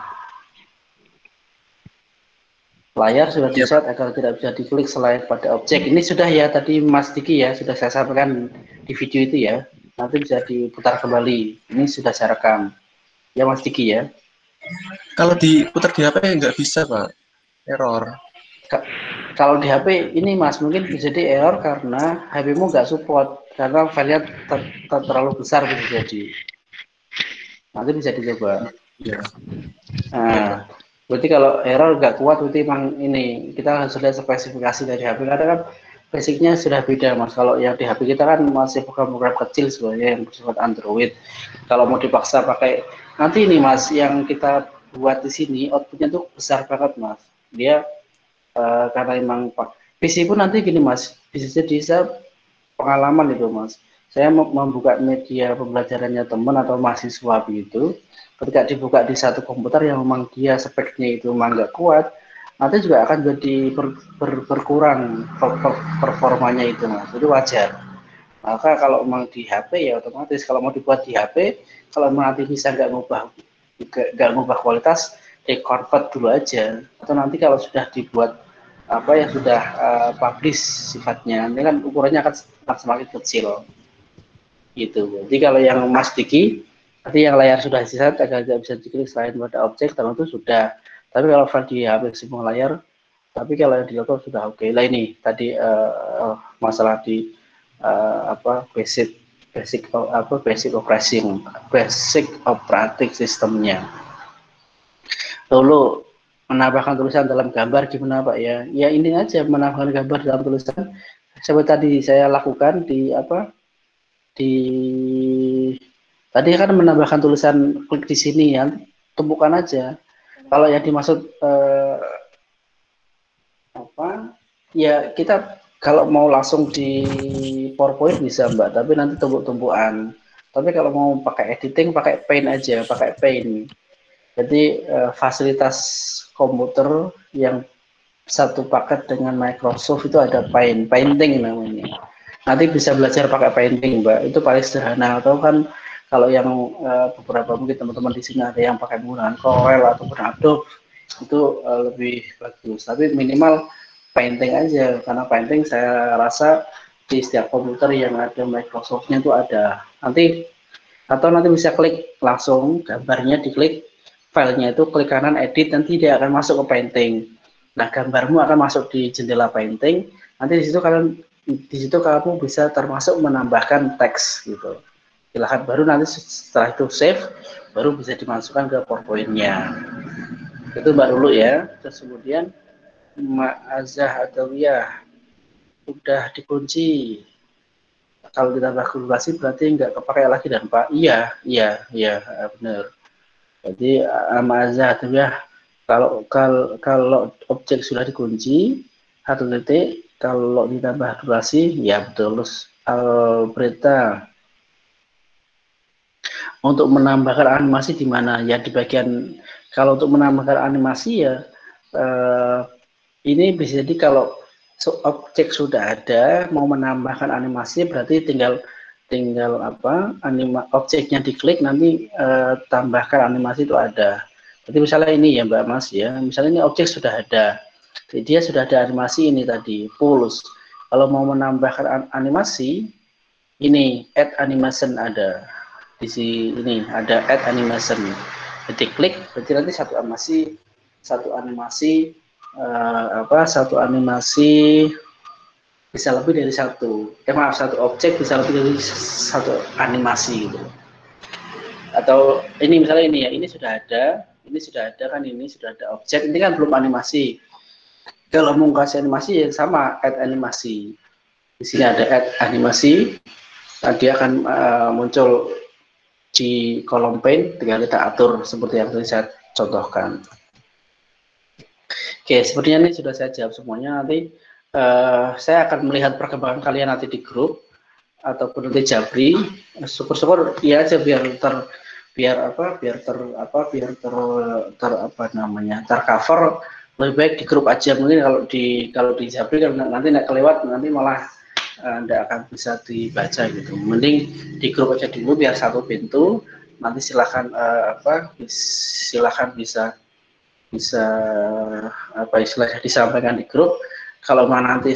layar sudah Iya, di-set agar tidak bisa diklik selain pada objek. Ini sudah ya tadi Mas Diki ya, sudah saya sampaikan di video itu ya. Nanti bisa diputar kembali. Ini sudah saya rekam. Ya Mas Diki ya. kalau diputar di HP nggak bisa, Pak. Error. Kalau di HP ini Mas mungkin bisa jadi error karena HP-mu nggak support, karena filenya terlalu besar bisa jadi. Nanti bisa dicoba. Ya. Nah, berarti kalau error nggak kuat berarti memang ini kita harus lihat spesifikasi dari HP, karena kan basicnya sudah beda Mas. Kalau yang di HP kita kan masih program-program kecil sebenarnya yang bersifat Android. Kalau mau dipaksa pakai, nanti ini Mas yang kita buat di sini outputnya tuh besar banget Mas. Dia karena emang PC pun nanti gini Mas, bisa jadi saya pengalaman itu Mas. Saya membuka media pembelajarannya teman atau mahasiswa begitu, ketika dibuka di satu komputer yang memang dia speknya itu memang nggak kuat, nanti juga akan jadi berkurang performanya itu Mas. Itu wajar. Maka kalau memang di HP ya otomatis, kalau mau dibuat di HP, kalau memang nanti bisa nggak ngubah kualitas, di convert dulu aja. Atau nanti kalau sudah dibuat apa yang sudah publish sifatnya, ini kan ukurannya akan semakin kecil gitu. Jadi kalau yang Mas Diki, nanti yang layar sudah diset agar tidak bisa diklik selain pada objek, tertentu itu sudah. Tapi kalau file di HP semua layar, tapi kalau yang di laptop sudah oke. Lah ini tadi masalah di basic basic operating sistemnya. Lalu menambahkan tulisan dalam gambar gimana Pak ya? Ya ini aja menambahkan gambar dalam tulisan. Seperti tadi saya lakukan di tadi kan menambahkan tulisan klik di sini ya, tumpukan aja. Kalau yang dimaksud ya kita kalau mau langsung di PowerPoint bisa Mbak, tapi nanti tumpuk-tumpukan. Tapi kalau mau pakai editing pakai Paint aja, pakai Paint. Jadi fasilitas komputer yang satu paket dengan Microsoft itu ada painting namanya. nanti bisa belajar pakai painting, Mbak. Itu paling sederhana. Atau kan kalau yang beberapa mungkin teman-teman di sini ada yang pakai menggunakan Corel ataupun Adobe, itu lebih bagus. Tapi minimal painting aja, karena painting saya rasa di setiap komputer yang ada Microsoft-nya itu ada. Nanti atau nanti bisa klik langsung gambarnya, diklik filenya itu, klik kanan edit, nanti dia akan masuk ke painting. Nah, gambarmu akan masuk di jendela painting. Nanti di situ kamu bisa termasuk menambahkan teks gitu. Silahkan, baru nanti setelah itu save, baru bisa dimasukkan ke PowerPoint-nya. Itu Mbak Lulu ya. Terus kemudian Ma'azah atau ya udah dikunci. Kalau ditambah durasi berarti nggak kepakai lagi dan Pak. Iya, benar. Jadi Ma'azah atau ya kalau objek sudah dikunci satu titik, kalau ditambah durasi ya betul. Terus Alberta untuk menambahkan animasi di mana ya, di bagian kalau untuk menambahkan animasi ya ini bisa jadi kalau objek sudah ada mau menambahkan animasi berarti tinggal apa objeknya diklik nanti tambahkan animasi itu ada. Jadi misalnya ini ya Mbak Mas ya, misalnya ini objek sudah ada, jadi dia sudah ada animasi ini tadi pulse. Kalau mau menambahkan animasi ini add animation ada di sini, ada add animation. Jadi klik berarti nanti satu animasi satu animasi bisa lebih dari satu objek bisa lebih dari satu animasi gitu. Atau ini misalnya ini ya, ini sudah ada kan, ini sudah ada objek, ini kan belum animasi. Kalau mau kasih animasi ya sama add animasi. Di sini ada add animasi, dia akan muncul di kolom paint, tinggal kita atur seperti yang tadi saya contohkan. Oke, sepertinya ini sudah saya jawab semuanya. Nanti saya akan melihat perkembangan kalian nanti di grup ataupun nanti Jabri. Syukur-syukur ya aja tercover. Lebih baik di grup aja, mungkin kalau di Jabri kan nanti kelewat, nanti malah tidak akan bisa dibaca gitu. Mending di grup aja dulu biar satu pintu. Nanti silahkan bisa apa istilahnya disampaikan di grup. Kalau nanti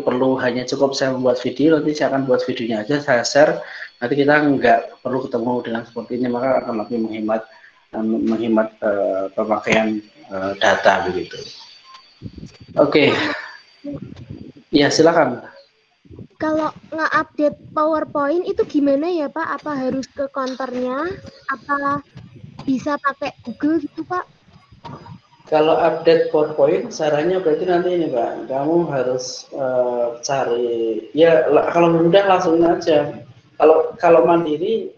perlu hanya cukup saya membuat video, nanti saya akan buat videonya aja, saya share. Nanti kita nggak perlu ketemu dengan seperti ini, maka akan lebih menghemat pemakaian data begitu. Oke. Ya, silakan. Kalau nge-update PowerPoint itu gimana ya Pak? Apa harus ke counternya? Apa bisa pakai Google gitu Pak? Kalau update PowerPoint, sarannya berarti nanti ini Pak, kamu harus cari, ya kalau mudah langsung aja. Kalau mandiri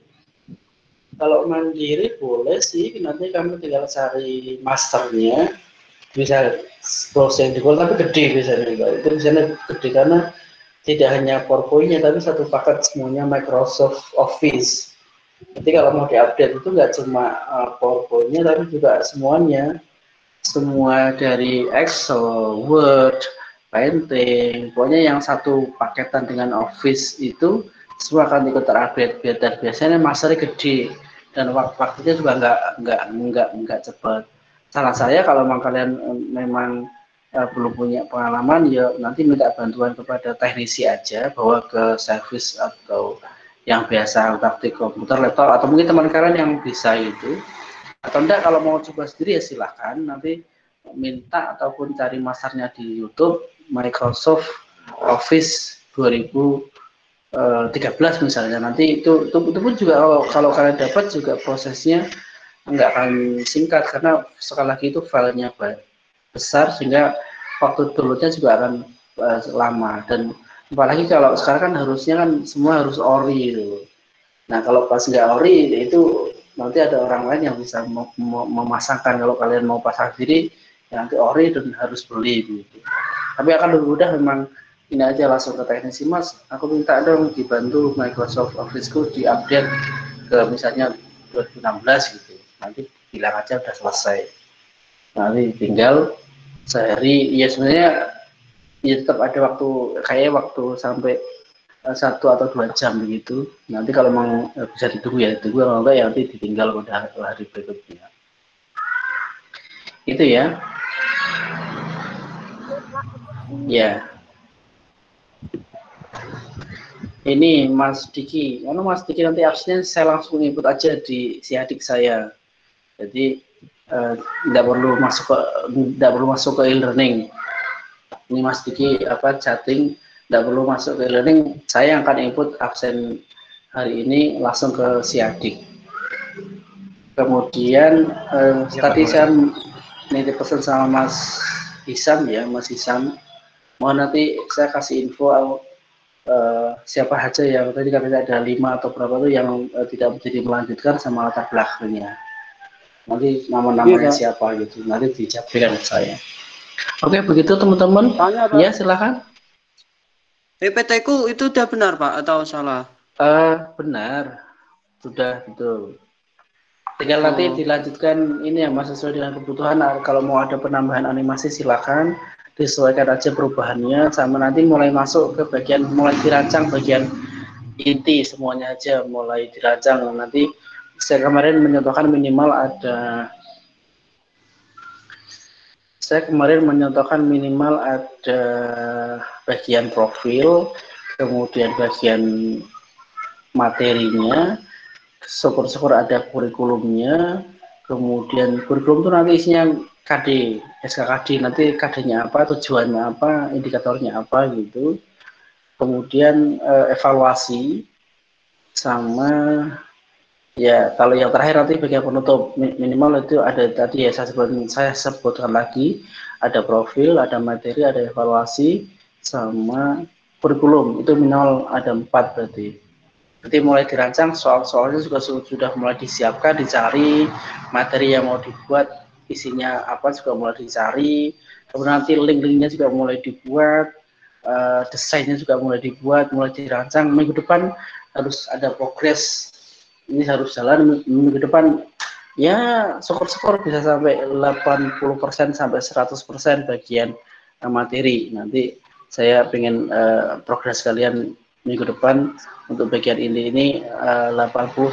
boleh sih, nanti kamu tinggal cari masternya, bisa browsing di Google, tapi gede biasanya Pak. Itu biasanya gede karena tidak hanya PowerPoint-nya, tapi satu paket semuanya Microsoft Office. Jadi kalau mau diupdate itu nggak cuma PowerPoint-nya, tapi juga semuanya. Semua dari Excel, Word, Painting, pokoknya yang satu paketan dengan Office itu semua akan ikut terupdate. Dan biasanya masternya gede dan waktunya juga nggak cepat. Salah saya kalau memang kalian memang belum punya pengalaman, ya nanti minta bantuan kepada teknisi aja, bawa ke service atau yang biasa praktik komputer, laptop, atau mungkin teman kalian yang bisa itu. Atau enggak kalau mau coba sendiri ya silahkan, nanti minta ataupun cari masternya di YouTube Microsoft Office 2013 misalnya. Nanti itu pun juga kalau kalian dapat juga prosesnya nggak akan singkat, karena sekali lagi itu filenya besar sehingga waktu downloadnya juga akan lama. Dan apalagi kalau sekarang kan harusnya kan semua harus ori gitu. Nah kalau pas nggak ori itu nanti ada orang lain yang bisa memasangkan. Kalau kalian mau pasang sendiri ya nanti ori dan harus beli gitu. Tapi akan lebih mudah memang ini aja, langsung ke teknisi, Mas aku minta dong dibantu Microsoft Office-ku diupdate ke misalnya 2016 gitu, nanti bilang aja udah selesai, nanti tinggal sehari. Ya sebenarnya ya tetap ada waktu, kayak waktu sampai 1 atau 2 jam begitu. Nanti kalau memang bisa ditunggu ya ditunggu, kalau enggak ya nanti ditinggal pada hari berikutnya. Itu ya. Ya. Ini Mas Diki, Mas Diki nanti absennya saya langsung input aja di si adik saya. Jadi tidak perlu masuk ke e-learning. Ini Mas Diki chatting, tidak perlu masuk ke e-learning. Saya yang akan input absen hari ini langsung ke si adik. Kemudian tadi saya nitip pesan sama Mas Hisam ya, Mas Hisam. Mohon nanti saya kasih info siapa saja yang tadi katanya ada 5 atau berapa tuh yang tidak menjadi melanjutkan sama latar belakangnya. Nanti nama-namanya siapa gitu, nanti dijabarkan ke saya. Oke, begitu teman-teman. Ya, silakan. PPT ku itu udah benar Pak atau salah? Benar, sudah betul. Tinggal nanti dilanjutkan ini ya Mas, sesuai dengan kebutuhan. Kalau mau ada penambahan animasi silakan disesuaikan aja perubahannya, sama nanti mulai masuk ke bagian mulai dirancang bagian inti semuanya aja mulai dirancang. Nanti saya kemarin menyontohkan minimal ada bagian profil, kemudian bagian materinya, syukur-syukur ada kurikulumnya, kemudian kurikulum itu nanti isinya KD, SKKD, nanti KD-nya apa, tujuannya apa, indikatornya apa gitu. Kemudian evaluasi, sama ya kalau yang terakhir nanti bagian penutup minimal itu ada tadi ya saya sebutkan lagi, ada profil, ada materi, ada evaluasi, sama kurikulum, itu minimal ada 4 berarti. Nanti mulai dirancang, soal-soalnya juga sudah mulai disiapkan, dicari, materi yang mau dibuat isinya apa juga mulai dicari, kemudian nanti link-linknya juga mulai dibuat, desainnya juga mulai dibuat, mulai dirancang. Minggu depan harus ada progres, ini harus jalan minggu depan ya, syukur-syukur bisa sampai 80% sampai 100% bagian materi. Nanti saya pengen progres kalian minggu depan untuk bagian ini 80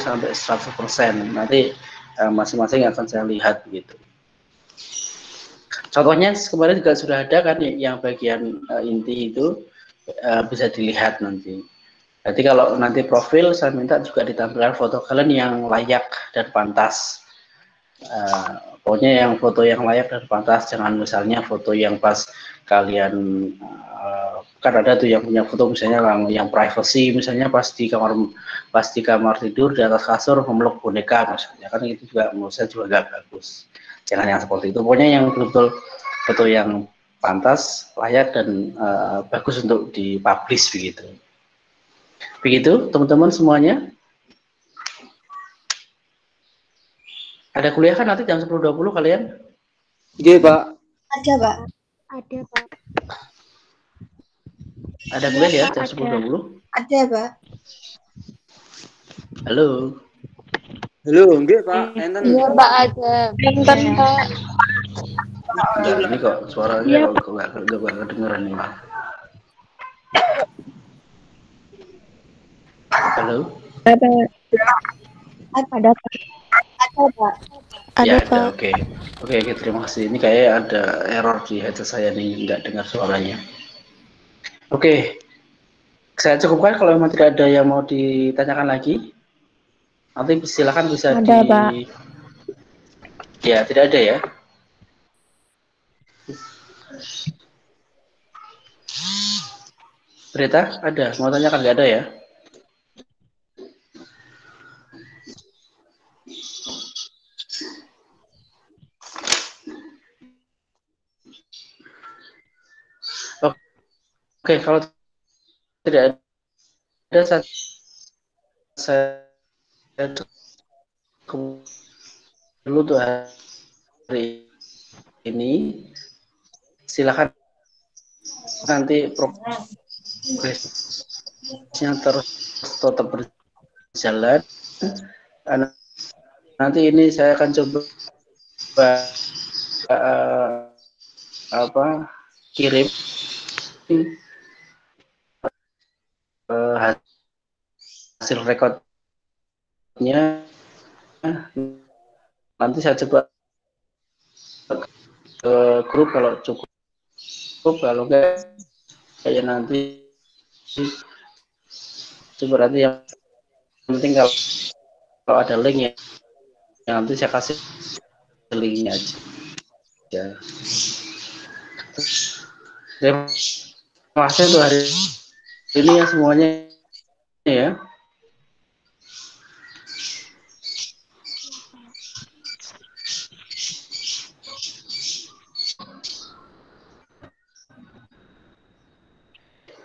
sampai 100%. Nanti masing-masing akan saya lihat gitu. Contohnya kemarin juga sudah ada kan yang bagian inti itu bisa dilihat nanti. Jadi kalau nanti profil saya minta juga ditampilkan foto kalian yang layak dan pantas. Pokoknya yang foto yang layak dan pantas, jangan misalnya foto yang pas kalian kan ada tuh yang punya foto misalnya yang privacy, misalnya pas di kamar tidur di atas kasur memeluk boneka misalnya, kan itu juga menurut saya juga nggak bagus. Jangan yang seperti itu, pokoknya yang betul-betul foto yang pantas, layak dan bagus untuk dipublish begitu. Begitu teman-teman semuanya. Ada kuliah kan nanti jam 10.20 kalian? Iya Pak. Ada Pak. Ada Pak. Ada kuliah ya jam 10.20? Ada Pak. Halo. Halo, nggih Pak. Enten. Iya Pak ada. Enten Pak. Nah, ini kok suaranya kok nggak kedengeran nih. Halo. Ada. Ada Pak. Ada Pak. Ya ada, oke, terima kasih. Ini kayak ada error di headset saya nih, nggak dengar suaranya. Oke, saya cukupkan. Kalau memang tidak ada yang mau ditanyakan lagi, nanti silakan bisa ada, Pak. Ya, tidak ada ya. Berita ada, mau tanyakan nggak ada ya? Oke, kalau tidak ada saya dulu tuh hari ini, silakan nanti progresnya terus tetap berjalan. Nanti ini saya akan coba kirim hasil rekodnya nanti saya coba ke grup kalau cukup, kalau enggak kayak nanti coba nanti yang penting kalau ada link ya nanti saya kasih linknya aja. Terima kasih untuk hari ini ya semuanya ya.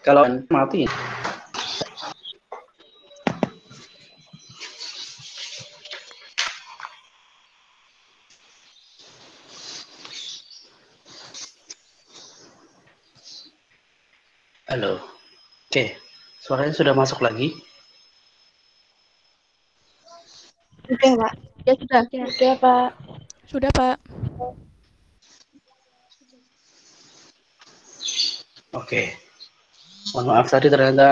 Kalau mati. Halo. Oke, suaranya sudah masuk lagi? Sudah, Pak. Ya sudah. Sudah, Pak. Sudah, Pak. Oke. Mohon maaf tadi ternyata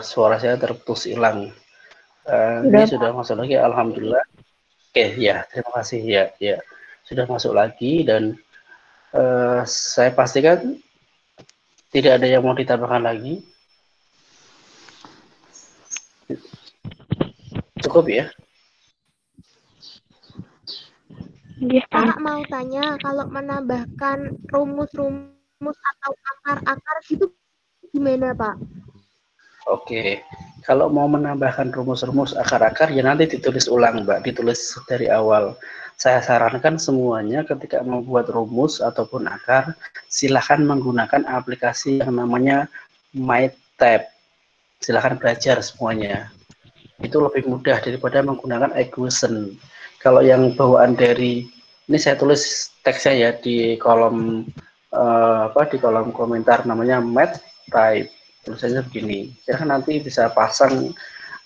suara saya terputus hilang. Ini sudah masuk lagi, alhamdulillah. Oke, ya, terima kasih ya. Sudah masuk lagi dan saya pastikan tidak ada yang mau ditambahkan lagi. Cukup ya? Pak mau tanya, kalau menambahkan rumus-rumus atau akar-akar gitu gimana, Pak? Oke, kalau mau menambahkan rumus-rumus akar-akar ya nanti ditulis ulang, Mbak, ditulis dari awal. Saya sarankan semuanya ketika membuat rumus ataupun akar, silahkan menggunakan aplikasi yang namanya MyTab. Silahkan belajar semuanya. Itu lebih mudah daripada menggunakan equation. Kalau yang bawaan dari, ini saya tulis teksnya ya di kolom di kolom komentar namanya MyTab. Tulisannya begini. Silahkan nanti bisa pasang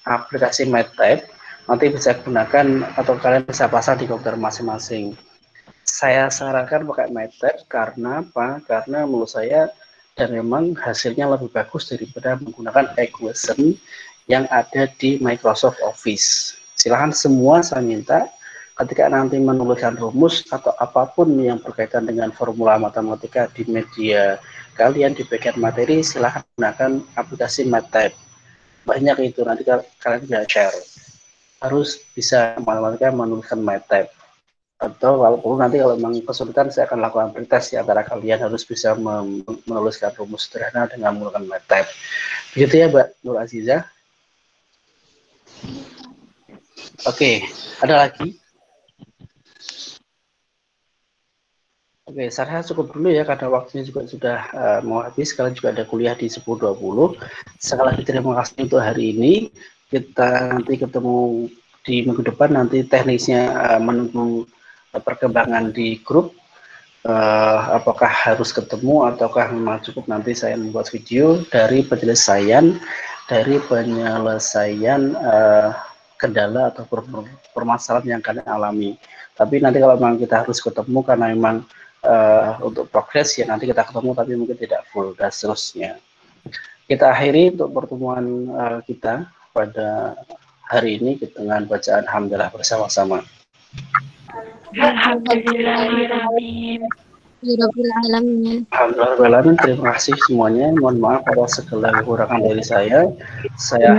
aplikasi MyTab. Nanti bisa gunakan atau kalian bisa pasang di komputer masing-masing. Saya sarankan pakai MyTab karena apa? Karena menurut saya dan memang hasilnya lebih bagus daripada menggunakan equation yang ada di Microsoft Office. Silahkan semua saya minta ketika nanti menuliskan rumus atau apapun yang berkaitan dengan formula matematika di media kalian di bagian materi, silahkan gunakan aplikasi MyTab. Banyak itu, nanti kalian bisa share. Harus bisa matematika menuliskan MyTab. Atau walaupun nanti kalau memang kesulitan, saya akan lakukan pretest di antara kalian harus bisa menuliskan rumus sederhana dengan menggunakan MyTab. Begitu ya, Mbak Nur Aziza. Oke, ada lagi? Oke, saya cukup dulu ya karena waktunya juga sudah mau habis. Kalian juga ada kuliah di 10.20. Sekali lagi terima kasih untuk hari ini. Kita nanti ketemu di minggu depan. Nanti teknisnya menunggu perkembangan di grup. Apakah harus ketemu ataukah memang cukup nanti saya membuat video dari penyelesaian kendala atau permasalahan yang kalian alami. Tapi nanti kalau memang kita harus ketemu karena memang untuk progres ya nanti kita ketemu tapi mungkin tidak full dan seterusnya. Kita akhiri untuk pertemuan kita pada hari ini dengan bacaan hamdalah bersama-sama. Alhamdulillahirrahmanirrahim. Alhamdulillah. Terima kasih semuanya. Mohon maaf atas segala kekurangan dari saya. Saya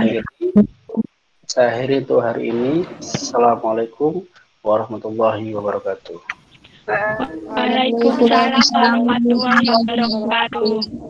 akhiri untuk hari ini. Assalamualaikum warahmatullahi wabarakatuh. Waalaikumsalam warahmatullahi wabarakatuh.